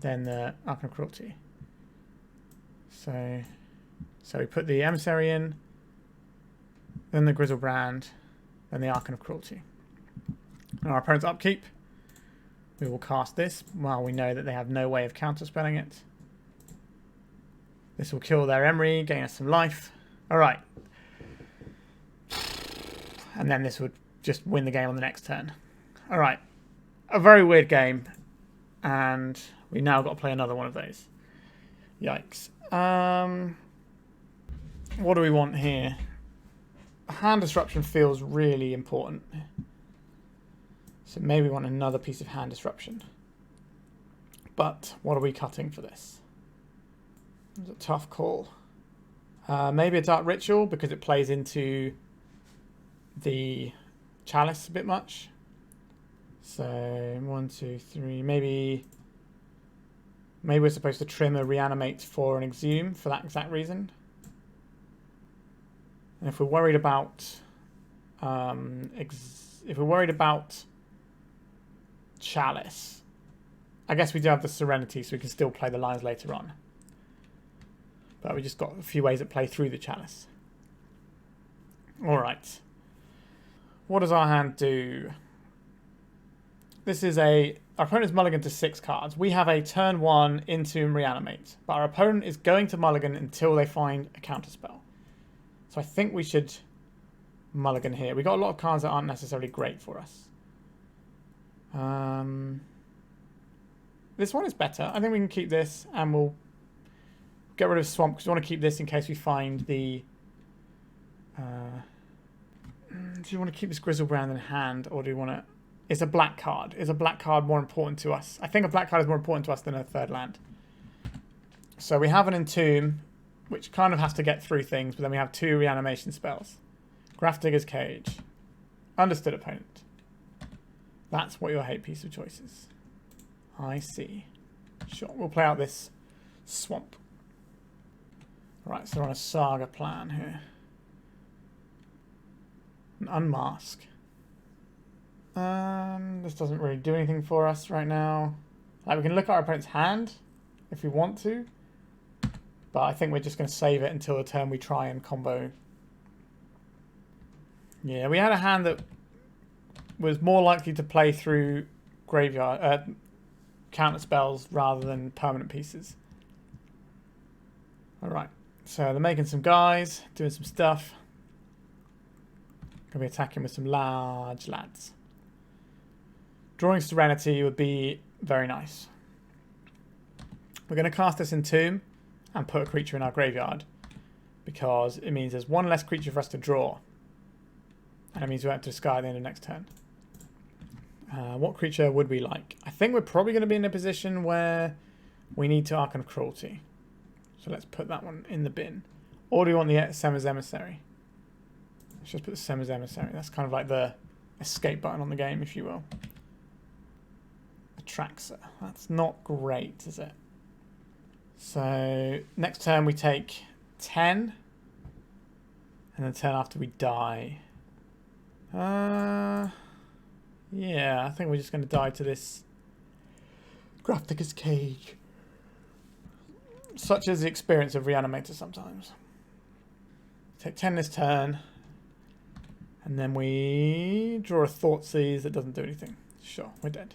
Then the Archon of Cruelty. So we put the Emissary in, then the Griselbrand, then the Archon of Cruelty. On our opponent's upkeep, we will cast this while we know that they have no way of counterspelling it. This will kill their Emery, gain us some life. Alright. And then this would just win the game on the next turn. Alright. A very weird game. And we now got to play another one of those. Yikes. What do we want here? Hand disruption feels really important. So maybe we want another piece of hand disruption. But what are we cutting for this? It's a tough call. Maybe a Dark Ritual because it plays into the Chalice a bit much. So 1, 2, 3. Maybe we're supposed to trim a Reanimate for an Exhume for that exact reason. And if we're worried about Chalice, I guess we do have the Serenity, so we can still play the lines later on. But we just got a few ways that play through the Chalice. Alright. What does our hand do? This is our opponent's mulligan to 6 cards. We have a turn 1 Entomb Reanimate, but our opponent is going to mulligan until they find a counterspell. So I think we should mulligan here. We got a lot of cards that aren't necessarily great for us. This one is better. I think we can keep this and we'll get rid of Swamp because we want to keep this in case we find the... do you want to keep this Griselbrand in hand or do you want to... It's a black card. Is a black card more important to us? I think a black card is more important to us than a third land. So we have an Entomb, which kind of has to get through things, but then we have 2 reanimation spells. Grafdigger's Cage. Understood opponent. That's what your hate piece of choice is. I see. Sure, we'll play out this Swamp. Right, so we're on a Saga plan here. An Unmask. This doesn't really do anything for us right now. Like, we can look at our opponent's hand if we want to. But I think we're just going to save it until the turn we try and combo. Yeah, we had a hand that was more likely to play through graveyard counter spells rather than permanent pieces. Alright, so they're making some guys, doing some stuff. Gonna be attacking with some large lads. Drawing Serenity would be very nice. We're going to cast this Entomb and put a creature in our graveyard because it means there's one less creature for us to draw. And it means we won't have to discard at the end of next turn. What creature would we like? I think we're probably going to be in a position where we need to Archon of Cruelty. So let's put that one in the bin. Or do we want the Serra's Emissary? Let's just put the Serra's Emissary. That's kind of like the escape button on the game, if you will. Atraxa. That's not great, is it? So next turn we take 10. And the turn after we die. Yeah, I think we're just going to die to this Grafticus Cage. Such is the experience of Reanimator sometimes. Take 10 this turn. And then we draw a Thoughtseize that doesn't do anything. Sure, we're dead.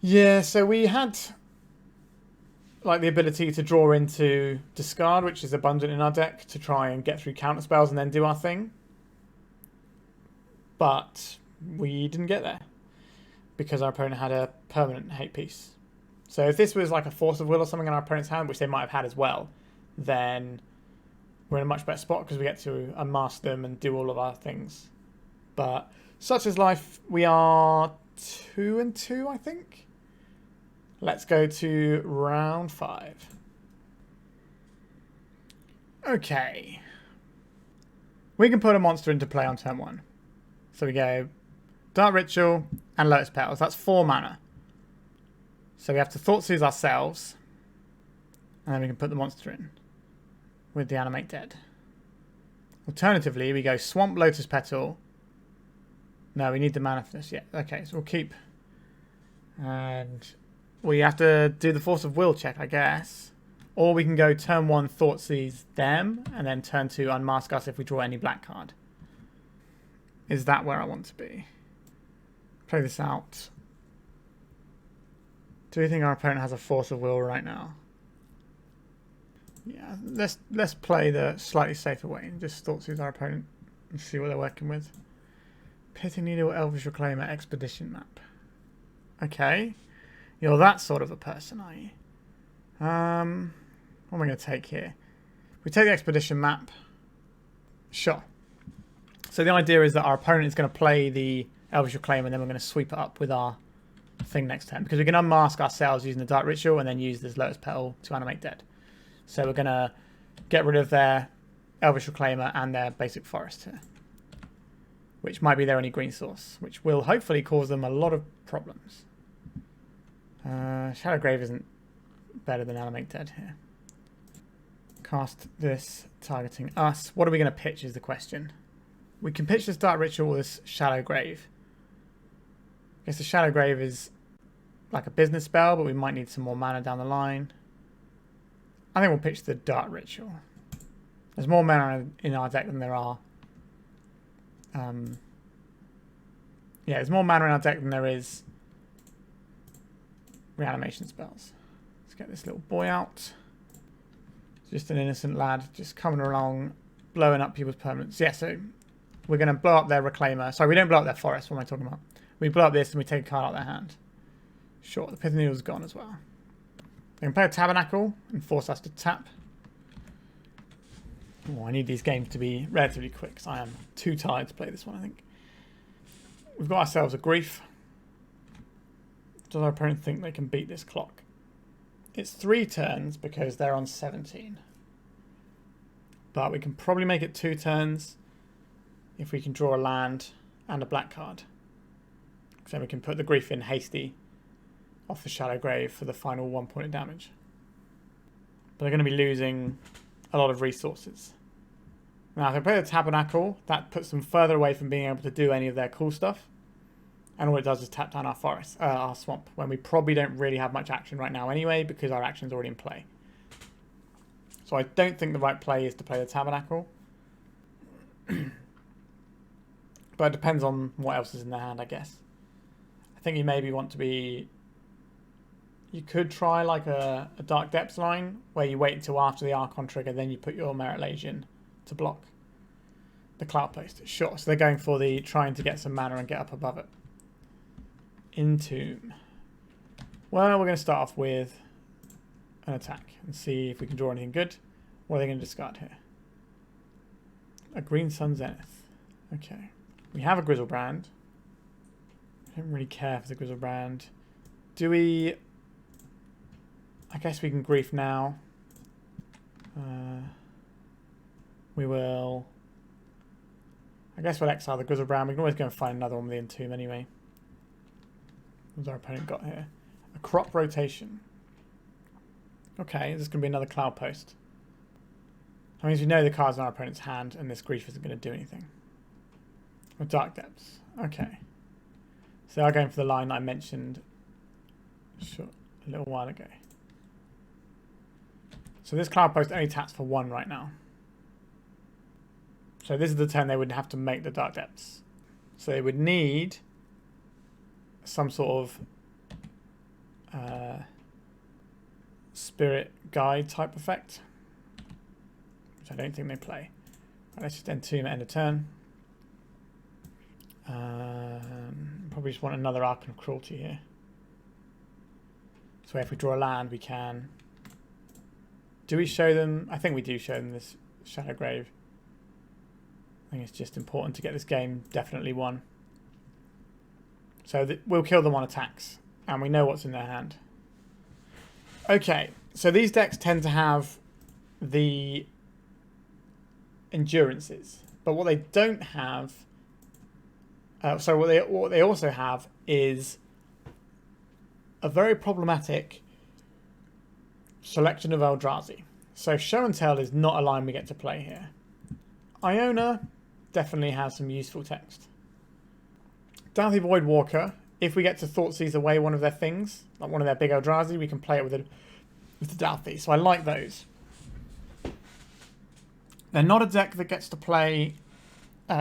Yeah, so we had like the ability to draw into discard, which is abundant in our deck, to try and get through counter spells and then do our thing. But we didn't get there because our opponent had a permanent hate piece. So if this was like a Force of Will or something in our opponent's hand, which they might have had as well, then we're in a much better spot because we get to unmask them and do all of our things. But such is life. We are 2-2, I think. Let's go to round 5. Okay. We can put a monster into play on turn 1. So we go Dark Ritual and Lotus Petals. That's 4 mana. So we have to Thoughtseize ourselves. And then we can put the monster in with the Animate Dead. Alternatively, we go Swamp Lotus Petal. No, we need the mana for this. Yeah, okay, so we'll keep. And we have to do the Force of Will check, I guess. Or we can go turn 1, Thoughtseize them, and then turn 2, Unmask us if we draw any black card. Is that where I want to be? Play this out. Do you think our opponent has a Force of Will right now? Yeah, let's play the slightly safer way and just Thoughtseize our opponent and see what they're working with. Pitting Needle, Elvish Reclaimer, Expedition map. Okay. You're that sort of a person, are you? What am I going to take here? We take the Expedition map. Sure. So the idea is that our opponent is going to play the Elvish Reclaimer and then we're going to sweep it up with our thing next turn. Because we can unmask ourselves using the Dark Ritual and then use this Lotus Petal to Animate Dead. So we're going to get rid of their Elvish Reclaimer and their basic forest here. Which might be their only green source. Which will hopefully cause them a lot of problems. Shadowgrave isn't better than Animate Dead here. Cast this targeting us. What are we going to pitch is the question. We can pitch this Dark Ritual with this Shadowgrave. I guess the Shadowgrave is like a business spell, but we might need some more mana down the line. I think we'll pitch the Dark Ritual. There's more mana in our deck than there are. Yeah, there's more mana in our deck than there is reanimation spells. Let's get this little boy out. Just an innocent lad, just coming along, blowing up people's permanents. Yeah, so we're going to blow up their Reclaimer. Sorry, we don't blow up their forest. What am I talking about? We blow up this and we take a card out of their hand. Sure, the Pith Needle's gone as well. They can play a Tabernacle and force us to tap. Oh, I need these games to be relatively quick because I am too tired to play this one, I think. We've got ourselves a Grief. Does our opponent think they can beat this clock? It's 3 turns because they're on 17. But we can probably make it 2 turns if we can draw a land and a black card. So we can put the Grief in hasty off the Shadowgrave for the final 1 point of damage. But they're going to be losing a lot of resources. Now, if they play the Tabernacle, that puts them further away from being able to do any of their cool stuff. And all it does is tap down our forest, our swamp, when we probably don't really have much action right now anyway, because our action's already in play. So I don't think the right play is to play the Tabernacle. But it depends on what else is in their hand, I guess. I think you maybe want to be... You could try like a Dark Depths line, where you wait until after the Archon trigger, then you put your Merit Legion to block. The Cloud Post. Sure. So they're going for the trying to get some mana and get up above it. Entomb. Well, we're going to start off with an attack and see if we can draw anything good. What are they going to discard here? A Green Sun Zenith. Okay. We have a Griselbrand. I don't really care for the Griselbrand. Do we... I guess we can Grief now. We will... I guess we'll exile the Griselbrand. We can always go and find another one with the Entomb anyway. What's our opponent got here? A Crop Rotation. Okay, this is going to be another Cloud Post. That means we know the cards in our opponent's hand and this Grief isn't going to do anything. Or Dark Depths. Okay. So they are going for the line I mentioned a little while ago. So this Cloud Post only taps for 1 right now. So this is the turn they would have to make the Dark Depths. So they would need some sort of Spirit Guide type effect, which I don't think they play. Right, let's just Entomb at end of turn. Probably just want another Archon of Cruelty here. So if we draw a land, we can... Do we show them? I think we do show them this Shadow Grave. I think it's just important to get this game definitely won. So we'll kill them on attacks, and we know what's in their hand. Okay, so these decks tend to have the endurances, but what they don't have... so what they also have is a very problematic selection of Eldrazi. So Show and Tell is not a line we get to play here. Iona definitely has some useful text. Dauthi Voidwalker, if we get to Thoughtseize away one of their things, like one of their big Eldrazi, we can play it with the Dauthi. So I like those. They're not a deck that gets to play...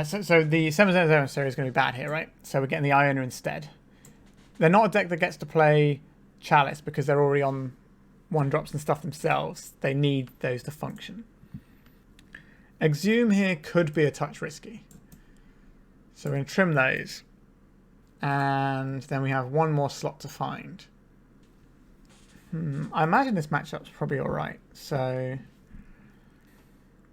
So the 7 Emissary is going to be bad here, right? So we're getting the Iona instead. They're not a deck that gets to play Chalice because they're already on 1-drops and stuff themselves. They need those to function. Exhume here could be a touch risky. So we're going to trim those. And then we have one more slot to find. I imagine this matchup's probably alright. So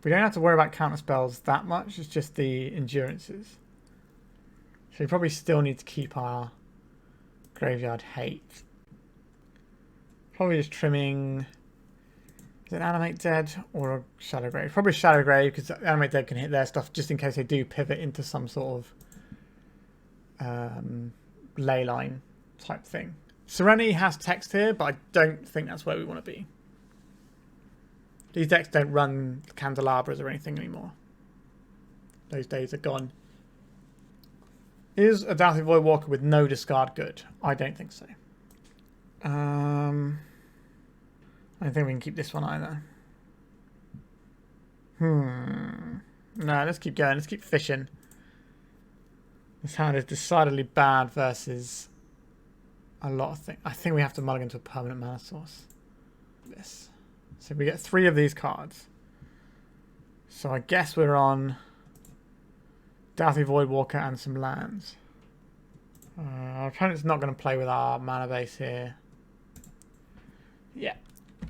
we don't have to worry about counter spells that much. It's just the endurances. So we probably still need to keep our Graveyard Hate. Probably just trimming... Is it Animate Dead or a Shadow Grave? Probably Shadow Grave, because Animate Dead can hit their stuff just in case they do pivot into some sort of ley line type thing. Serenity has text here, but I don't think that's where we want to be. These decks don't run candelabras or anything anymore. Those days are gone. Is a Dauthi Voidwalker with no discard good? I don't think so. I don't think we can keep this one either. No, let's keep going. Let's keep fishing. This hand is decidedly bad versus a lot of things. I think we have to mulligan to a permanent mana source. This. So we get 3 of these cards. So I guess we're on Dauthi Voidwalker and some lands. Our opponent's not going to play with our mana base here. Yeah.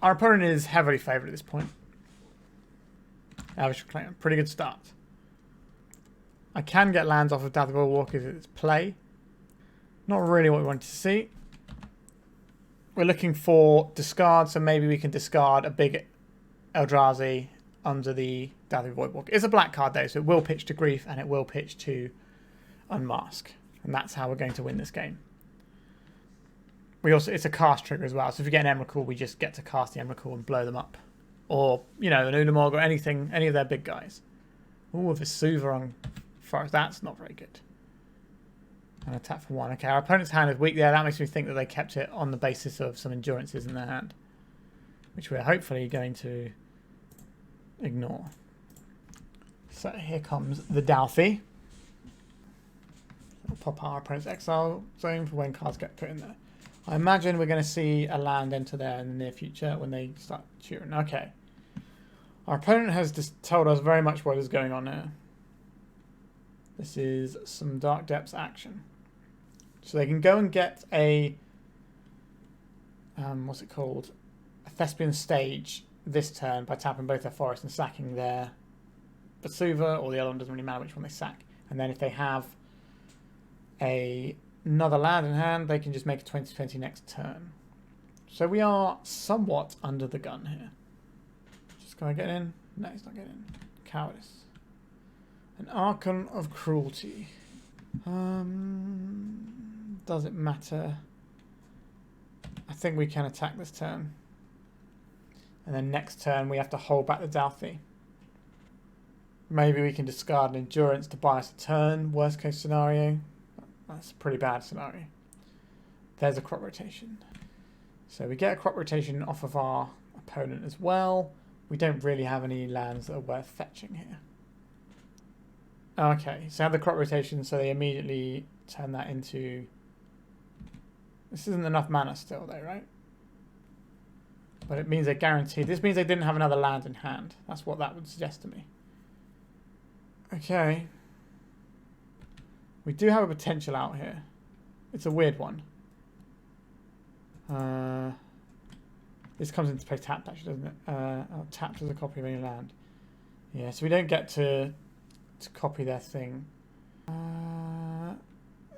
Our opponent is heavily favoured at this point. Average claim. Pretty good start. I can get lands off of Dauthi Voidwalker if it's play. Not really what we wanted to see. We're looking for discard, so maybe we can discard a big Eldrazi under the Dauthi Voidwalker. It's a black card though, so it will pitch to Grief and it will pitch to Unmask. And that's how we're going to win this game. We also, it's a cast trigger as well, so if we get an Emrakul, we just get to cast the Emrakul and blow them up. Or, you know, an Unamog or anything, any of their big guys. Ooh, with a Suva on Forest, that's not very good. And attack for 1. Okay, our opponent's hand is weak there. That makes me think that they kept it on the basis of some endurances in their hand, which we're hopefully going to ignore. So here comes the Dauthi. We'll pop our opponent's exile zone for when cards get put in there. I imagine we're going to see a land enter there in the near future when they start shooting. Okay. Our opponent has just told us very much what is going on here. This is some Dark Depths action. So they can go and get a, what's it called? A Thespian Stage this turn by tapping both their forests and sacking their Basuva, or the other one, doesn't really matter which one they sack. And then if they have another land in hand, they can just make a 20/20 next turn. So we are somewhat under the gun here. Just gonna get in? No, he's not getting in. Cowardice. An Archon of Cruelty. Does it matter? I think we can attack this turn. And then next turn we have to hold back the Dauthi. Maybe we can discard an Endurance to buy us a turn. Worst case scenario. That's a pretty bad scenario. There's a crop rotation. So we get a crop rotation off of our opponent as well. We don't really have any lands that are worth fetching here. Okay, so have the crop rotation, so they immediately turn that into... This isn't enough mana still though, right? But it means they're guaranteed. This means they didn't have another land in hand. That's what that would suggest to me. Okay. We do have a potential out here. It's a weird one. This comes into play tapped actually, doesn't it? Tapped as a copy of any land. Yeah, so we don't get to copy their thing.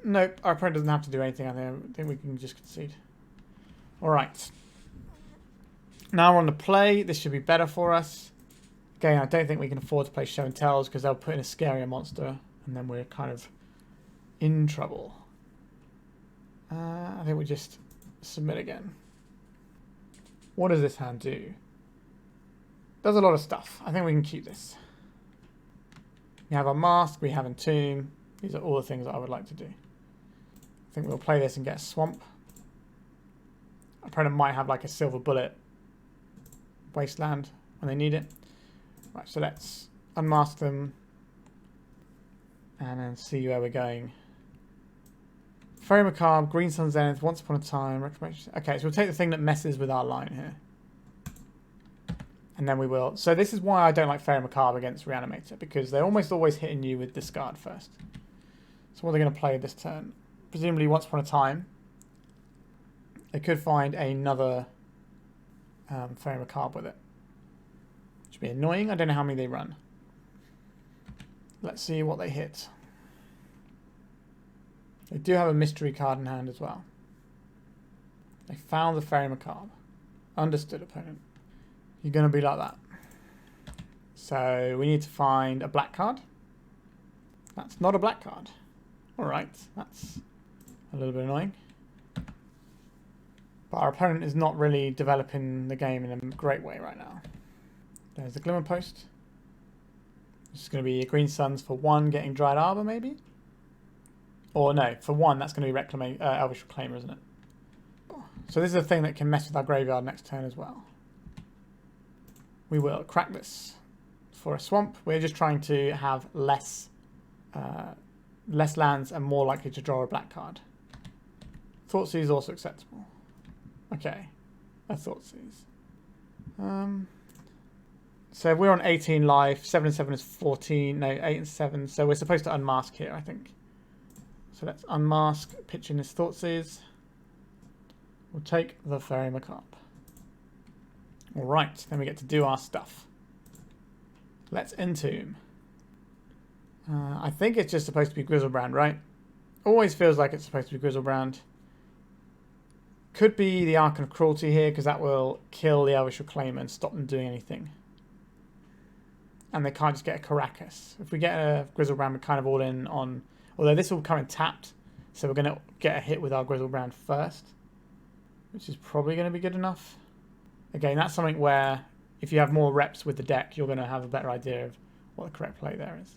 Nope, our opponent doesn't have to do anything. I think we can just concede. Alright. Now we're on the play. This should be better for us. Again, I don't think we can afford to play Show and Tells because they'll put in a scarier monster and then we're kind of in trouble. I think we just submit again. What does this hand do? Does a lot of stuff. I think we can keep this. We have our Mask, we have Entomb. These are all the things that I would like to do. I think we'll play this and get a Swamp. Our opponent might have like a Silver Bullet Wasteland when they need it. Right, so let's unmask them and then see where we're going. Faerie Macabre, Green Sun Zenith, Once Upon a Time, Recommendation. Okay, so we'll take the thing that messes with our line here. And then we will. So this is why I don't like Faerie Macabre against Reanimator, because they're almost always hitting you with discard first. So what are they going to play this turn? Presumably Once Upon a Time. They could find another Faerie Macabre with it. Which would be annoying. I don't know how many they run. Let's see what they hit. They do have a mystery card in hand as well. They found the Faerie Macabre. Understood, opponent. You're going to be like that. So we need to find a black card. That's not a black card. Alright, that's a little bit annoying. But our opponent is not really developing the game in a great way right now. There's the Glimmer Post. This is going to be a Green Suns for 1, getting Dried Arbor maybe? Or no, for 1 that's going to be Elvish Reclaimer, isn't it? So this is a thing that can mess with our graveyard next turn as well. We will crack this for a Swamp. We're just trying to have less lands and more likely to draw a black card. Thoughtseize is also acceptable. Okay, a Thoughtseize. So we're on 18 life. 7 and 7 is 14. No, 8 and 7. So we're supposed to unmask here, I think. So let's unmask, pitch in this Thoughtseize. We'll take the Faerie Macabre. Alright, then we get to do our stuff. Let's Entomb. I think it's just supposed to be Griselbrand, right? Always feels like it's supposed to be Griselbrand. Could be the Archon of Cruelty here, because that will kill the Elvish Reclaimer and stop them doing anything. And they can't just get a Caracas. If we get a Griselbrand, we're kind of all in on... Although this will come in tapped, so we're going to get a hit with our Griselbrand first. Which is probably going to be good enough. Again, that's something where if you have more reps with the deck, you're going to have a better idea of what the correct play there is.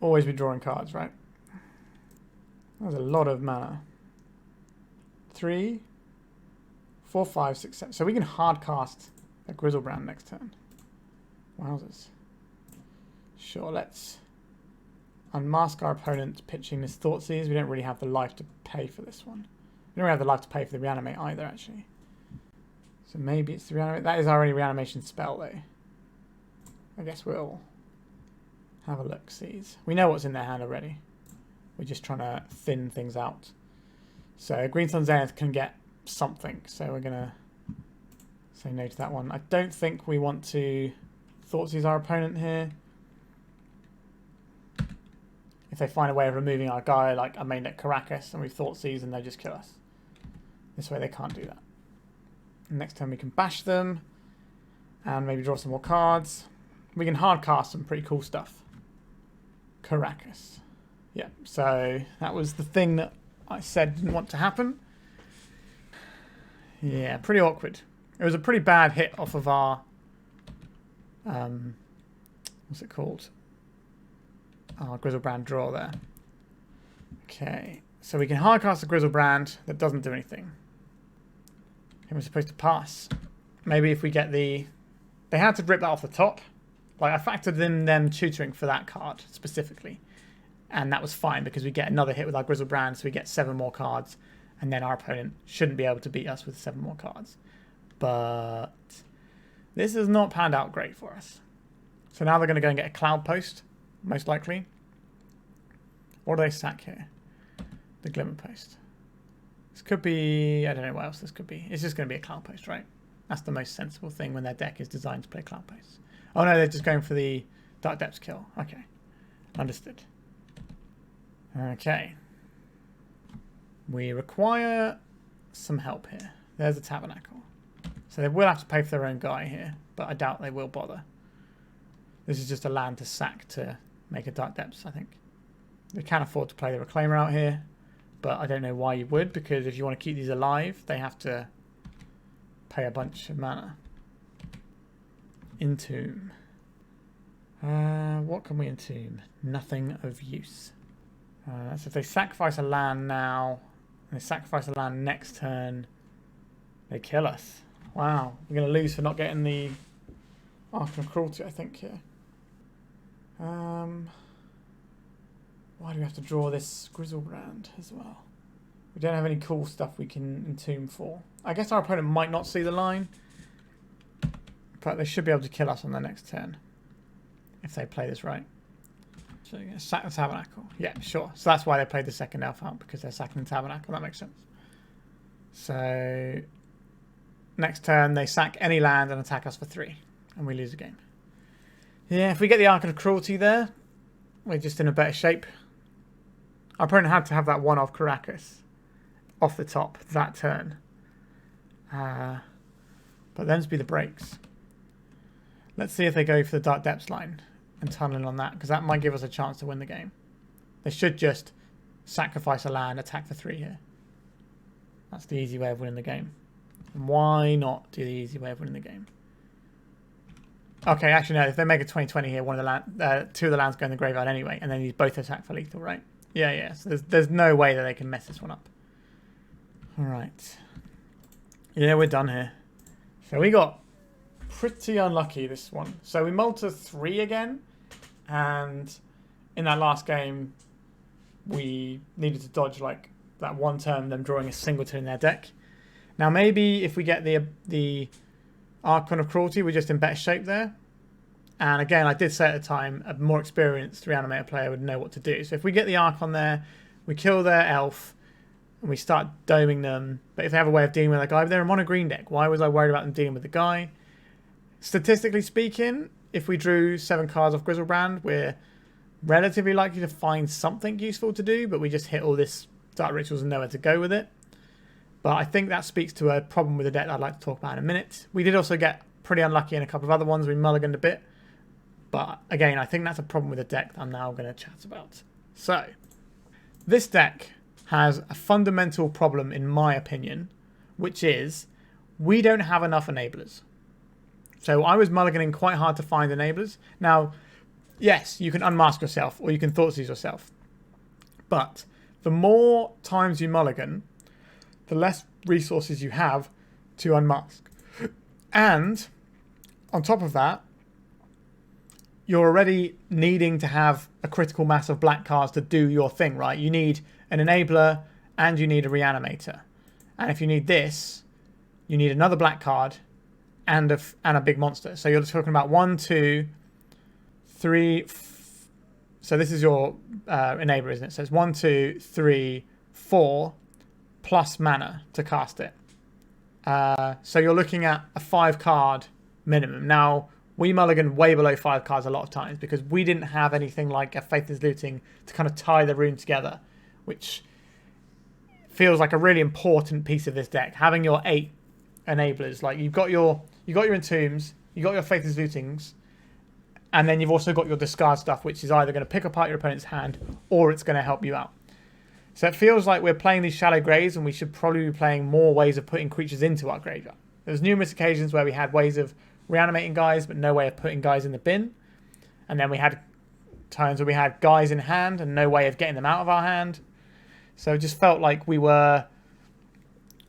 Always be drawing cards, right? That's a lot of mana. 3, 4, 5, 6, 7. So we can hard cast a Griselbrand next turn. Wowzers. Sure, let's unmask our opponent pitching this Thoughtseize. We don't really have the life to pay for this one. We don't really have the life to pay for the Reanimate either, actually. So maybe it's the Reanimate. That is our only reanimation spell, though. I guess we'll Have a look, sees. We know what's in their hand already. We're just trying to thin things out. So Green Sun Zenith can get something. So we're going to say no to that one. I don't think we want to Thoughtseize our opponent here. If they find a way of removing our guy, like I main deck Caracas, and we Thoughtseize and they just kill us. This way they can't do that. Next turn we can bash them. And maybe draw some more cards. We can hard cast some pretty cool stuff. Caracas. Yeah, so that was the thing that I said didn't want to happen. Yeah, pretty awkward. It was a pretty bad hit off of our... what's it called? Our Griselbrand draw there. Okay, so we can hard cast the Griselbrand. That doesn't do anything. And we're supposed to pass. Maybe if we get the... They had to rip that off the top. Like, I factored in them tutoring for that card specifically. And that was fine because we get another hit with our Griselbrand, so we get 7 more cards. And then our opponent shouldn't be able to beat us with 7 more cards. But this has not panned out great for us. So now they're going to go and get a Cloud Post, most likely. What do they sack here? The Glimmer Post. This could be... I don't know what else this could be. It's just going to be a Cloud Post, right? That's the most sensible thing when their deck is designed to play Cloud Posts. Oh no, they're just going for the Dark Depths kill. Okay. Understood. Okay. We require some help here. There's a Tabernacle. So they will have to pay for their own guy here, but I doubt they will bother. This is just a land to sack to make a Dark Depths, I think. They can afford to play the Reclaimer out here, but I don't know why you would, because if you want to keep these alive, they have to pay a bunch of mana. Entomb. What can we entomb? Nothing of use. So if they sacrifice a land now, and they sacrifice a land next turn, they kill us. Wow. We're going to lose for not getting the Archon of Cruelty, I think, here. Why do we have to draw this Griselbrand as well? We don't have any cool stuff we can entomb for. I guess our opponent might not see the line, but they should be able to kill us on the next turn if they play this right. So yeah, sack the Tabernacle. Yeah, sure. So that's why they played the second elf out, because they're sacking the Tabernacle. That makes sense. So next turn they sack any land and attack us for 3, and we lose the game. Yeah, if we get the Archon of Cruelty there, we're just in a better shape. Our opponent had to have that one off Caracas off the top that turn. But them's be the breaks. Let's see if they go for the Dark Depths line and tunnel in on that, because that might give us a chance to win the game. They should just sacrifice a land, attack for 3 here. That's the easy way of winning the game. And why not do the easy way of winning the game? Okay, actually no, if they make a 20-20 here, 2 of the lands go in the graveyard anyway, and then these both attack for lethal, right? Yeah. So there's no way that they can mess this one up. Alright. Yeah, we're done here. So we got pretty unlucky this one. So we mulled to 3 again, and in that last game we needed to dodge like that one turn, them drawing a singleton in their deck. Now maybe if we get the Archon of Cruelty, we're just in better shape there. And again, I did say at the time, a more experienced Reanimator player would know what to do. So if we get the Archon there, we kill their elf, and we start doming them. But if they have a way of dealing with that guy, but they're a mono green deck, why was I worried about them dealing with the guy? Statistically speaking, if we drew 7 cards off Griselbrand, we're relatively likely to find something useful to do, but we just hit all this Dark Rituals and nowhere to go with it. But I think that speaks to a problem with the deck that I'd like to talk about in a minute. We did also get pretty unlucky in a couple of other ones. We mulliganed a bit. But again, I think that's a problem with the deck that I'm now going to chat about. So, this deck has a fundamental problem, in my opinion, which is we don't have enough enablers. So I was mulliganing quite hard to find enablers. Now, yes, you can unmask yourself or you can Thoughtseize yourself. But the more times you mulligan, the less resources you have to unmask. And on top of that, you're already needing to have a critical mass of black cards to do your thing, right? You need an enabler and you need a reanimator. And if you need this, you need another black card and a big monster. So you're talking about 1, 2, 3, So this is your enabler, isn't it? So it's 1, 2, 3, 4 plus mana to cast it. So you're looking at a 5-card minimum. Now, we mulligan way below 5 cards a lot of times because we didn't have anything like a Faithless Looting to kind of tie the rune together, which feels like a really important piece of this deck. Having your 8 enablers, like you've got your Entombs, you've got your Faithless Lootings, and then you've also got your discard stuff, which is either going to pick apart your opponent's hand or it's going to help you out. So it feels like we're playing these shallow graves and we should probably be playing more ways of putting creatures into our graveyard. There's numerous occasions where we had ways of reanimating guys but no way of putting guys in the bin. And then we had times where we had guys in hand and no way of getting them out of our hand. So it just felt like we were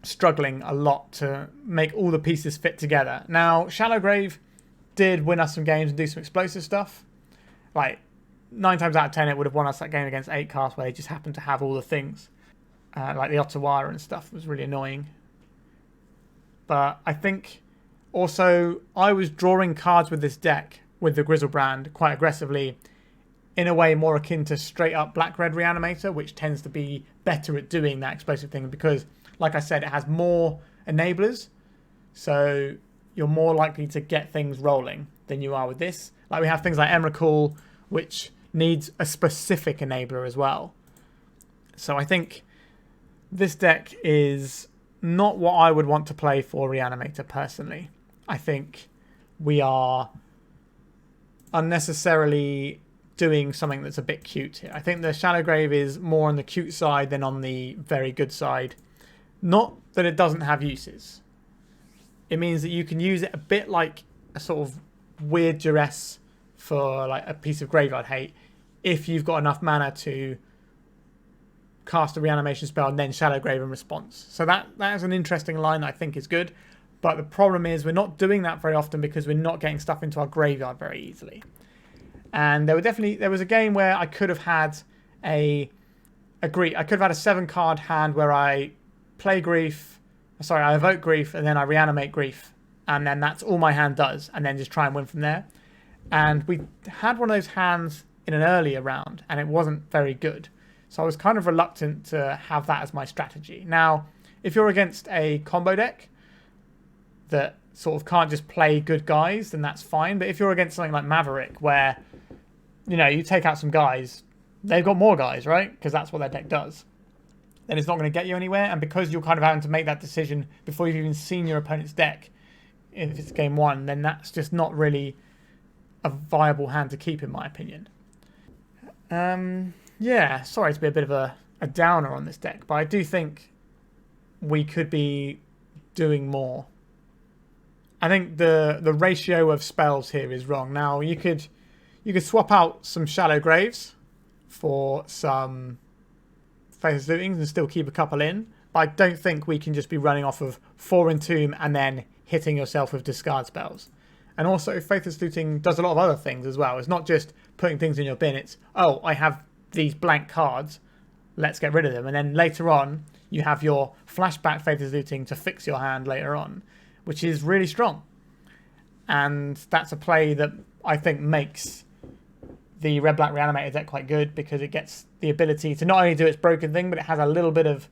struggling a lot to make all the pieces fit together. Now, Shallow Grave did win us some games and do some explosive stuff. Like, 9 times out of 10 it would have won us that game against 8 cast where they just happened to have all the things. Like the Ottawa and stuff was really annoying. But I think also I was drawing cards with this deck, with the Griselbrand, quite aggressively, in a way more akin to straight up Black-Red Reanimator, which tends to be better at doing that explosive thing because, like I said, it has more enablers. So you're more likely to get things rolling than you are with this. Like we have things like Emrakul, which needs a specific enabler as well. So I think this deck is not what I would want to play for Reanimator personally. I think we are unnecessarily doing something that's a bit cute here. I think the Shallow Grave is more on the cute side than on the very good side. Not that it doesn't have uses. It means that you can use it a bit like a sort of weird duress for like a piece of graveyard hate if you've got enough mana to cast a reanimation spell and then Shallow Grave in response. So that is an interesting line that I think is good. But the problem is we're not doing that very often because we're not getting stuff into our graveyard very easily. And there was a game where I could have had I could have had a 7-card hand where I play Grief, I evoke Grief and then I reanimate Grief. And then that's all my hand does. And then just try and win from there. And we had one of those hands in an earlier round and it wasn't very good. So I was kind of reluctant to have that as my strategy. Now, if you're against a combo deck that sort of can't just play good guys, then that's fine. But if you're against something like Maverick where, you know, you take out some guys, they've got more guys, right? Because that's what their deck does. Then it's not going to get you anywhere. And because you're kind of having to make that decision before you've even seen your opponent's deck, if it's game 1, then that's just not really a viable hand to keep, in my opinion. Yeah, sorry to be a bit of a downer on this deck, but I do think we could be doing more. I think the ratio of spells here is wrong. Now, you could swap out some Shallow Graves for some Faithless Lootings and still keep a couple in, but I don't think we can just be running off of 4 Entomb and then hitting yourself with discard spells. And also, Faithless Looting does a lot of other things as well. It's not just putting things in your bin. It's, oh, I have these blank cards, let's get rid of them. And then later on, you have your flashback Faithless Looting to fix your hand later on, which is really strong. And that's a play that I think makes the Red-Black Reanimator deck quite good because it gets the ability to not only do its broken thing, but it has a little bit of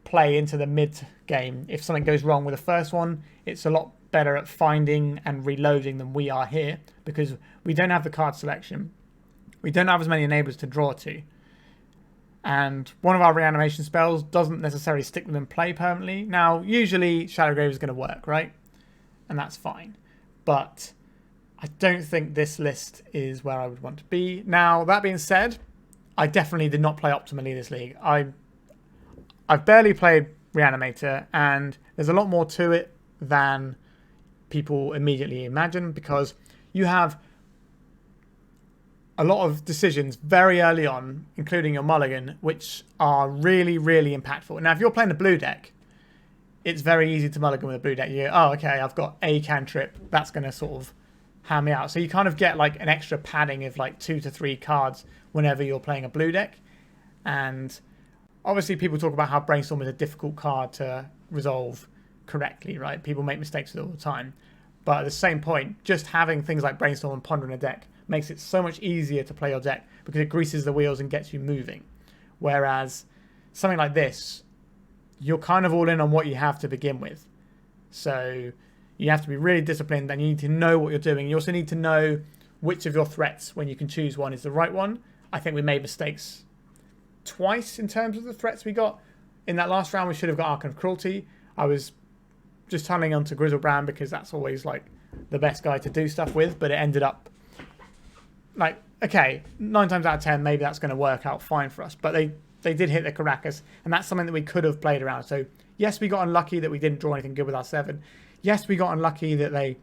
play into the mid-game. If something goes wrong with the first one, it's a lot better at finding and reloading than we are here because we don't have the card selection. We don't have as many enablers to draw to. And one of our reanimation spells doesn't necessarily stick them in play permanently. Now, usually Shallow Grave is going to work, right? And that's fine. But I don't think this list is where I would want to be. Now, that being said, I definitely did not play optimally this league. I've barely played Reanimator, and there's a lot more to it than people immediately imagine because you have a lot of decisions very early on, including your mulligan, which are really, really impactful. Now, if you're playing a blue deck, it's very easy to mulligan with a blue deck. You go, oh, okay, I've got a cantrip. That's going to sort of hand me out. So you kind of get like an extra padding of like 2 to 3 cards whenever you're playing a blue deck. And obviously people talk about how Brainstorm is a difficult card to resolve correctly, right? People make mistakes with it all the time. But at the same point, just having things like Brainstorm and Ponder in a deck makes it so much easier to play your deck because it greases the wheels and gets you moving. Whereas something like this, you're kind of all in on what you have to begin with. So you have to be really disciplined and you need to know what you're doing. You also need to know which of your threats, when you can choose one, is the right one. I think we made mistakes twice in terms of the threats we got. In that last round, we should have got Archon of Cruelty. I was just tunneling onto Griselbrand because that's always like the best guy to do stuff with, but it ended up like, okay, 9 times out of 10, maybe that's going to work out fine for us. But they did hit the Caracas, and that's something that we could have played around. So yes, we got unlucky that we didn't draw anything good with our 7. Yes, we got unlucky that they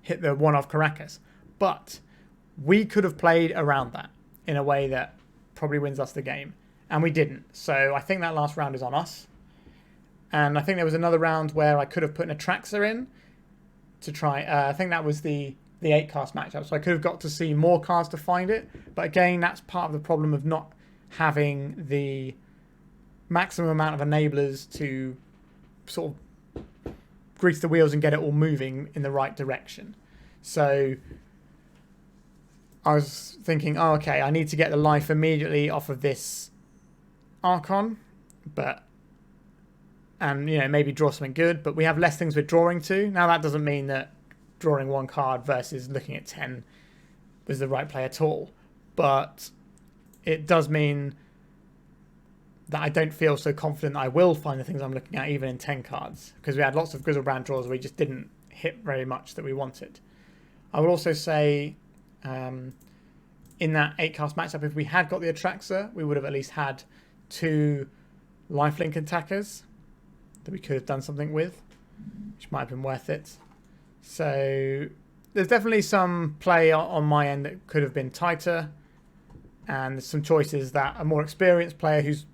hit the one-off Caracas, but we could have played around that in a way that probably wins us the game, and we didn't. So I think that last round is on us. And I think there was another round where I could have put an Atraxa in to try. I think that was the 8-cast matchup, so I could have got to see more cards to find it. But again, that's part of the problem of not having the maximum amount of enablers to sort of grease the wheels and get it all moving in the right direction. So I was thinking, oh, okay, I need to get the life immediately off of this Archon, and you know, maybe draw something good, but we have less things we're drawing to. Now that doesn't mean that drawing 1 card versus looking at 10 was the right play at all, but it does mean that I don't feel so confident that I will find the things I'm looking at even in 10 cards, because we had lots of Griselbrand draws where we just didn't hit very much that we wanted. I would also say in that 8-cast matchup, if we had got the Atraxa, we would have at least had 2 lifelink attackers that we could have done something with, which might have been worth it. So there's definitely some play on my end that could have been tighter, and there's some choices that a more experienced player who's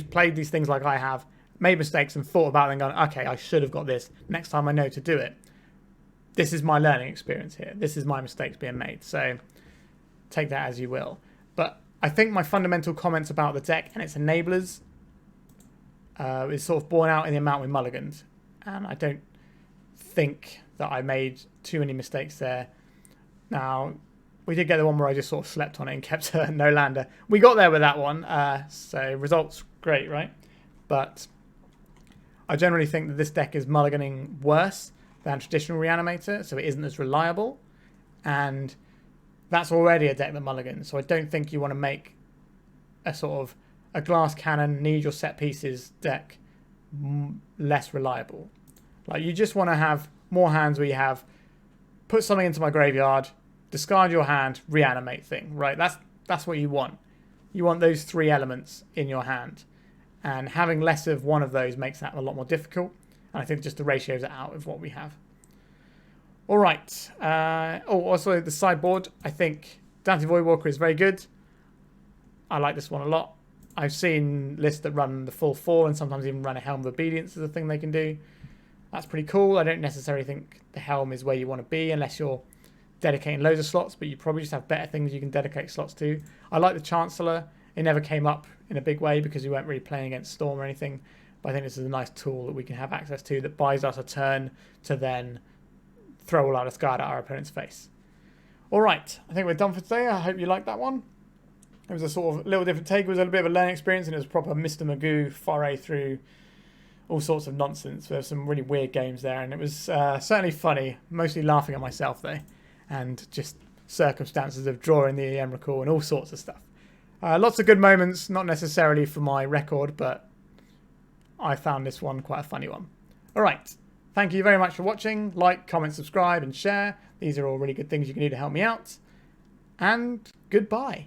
played these things like I have, made mistakes and thought about them and gone, okay, I should have got this. Next time I know to do it. This is my learning experience here. This is my mistakes being made. So take that as you will. But I think my fundamental comments about the deck and its enablers is sort of borne out in the amount we mulliganed. And I don't think that I made too many mistakes there. Now, we did get the one where I just sort of slept on it and kept a no lander. We got there with that one, so results great, right? But I generally think that this deck is mulliganing worse than traditional Reanimator, so it isn't as reliable, and that's already a deck that mulligans. So I don't think you want to make a sort of a glass cannon, need your set pieces deck less reliable. Like, you just want to have more hands where you have put something into my graveyard, discard your hand, reanimate thing, right? That's what you want. You want those 3 elements in your hand. And having less of one of those makes that a lot more difficult. And I think just the ratios are out of what we have. All right. Also the sideboard. I think Dauthi Voidwalker is very good. I like this one a lot. I've seen lists that run the full 4 and sometimes even run a Helm of Obedience as a thing they can do. That's pretty cool. I don't necessarily think the Helm is where you want to be unless you're dedicating loads of slots, but you probably just have better things you can dedicate slots to. I like the Chancellor. It never came up in a big way because we weren't really playing against Storm or anything, but I think this is a nice tool that we can have access to that buys us a turn to then throw all our discard at our opponent's face. Alright, I think we're done for today. I hope you liked that one. It was a sort of little different take. It was a bit of a learning experience, and it was a proper Mr. Magoo foray through all sorts of nonsense. There were some really weird games there, and it was certainly funny, mostly laughing at myself though, and just circumstances of drawing the Emrakul and all sorts of stuff. Lots of good moments, not necessarily for my record, but I found this one quite a funny one. Alright, thank you very much for watching. Like, comment, subscribe and share. These are all really good things you can do to help me out. And goodbye.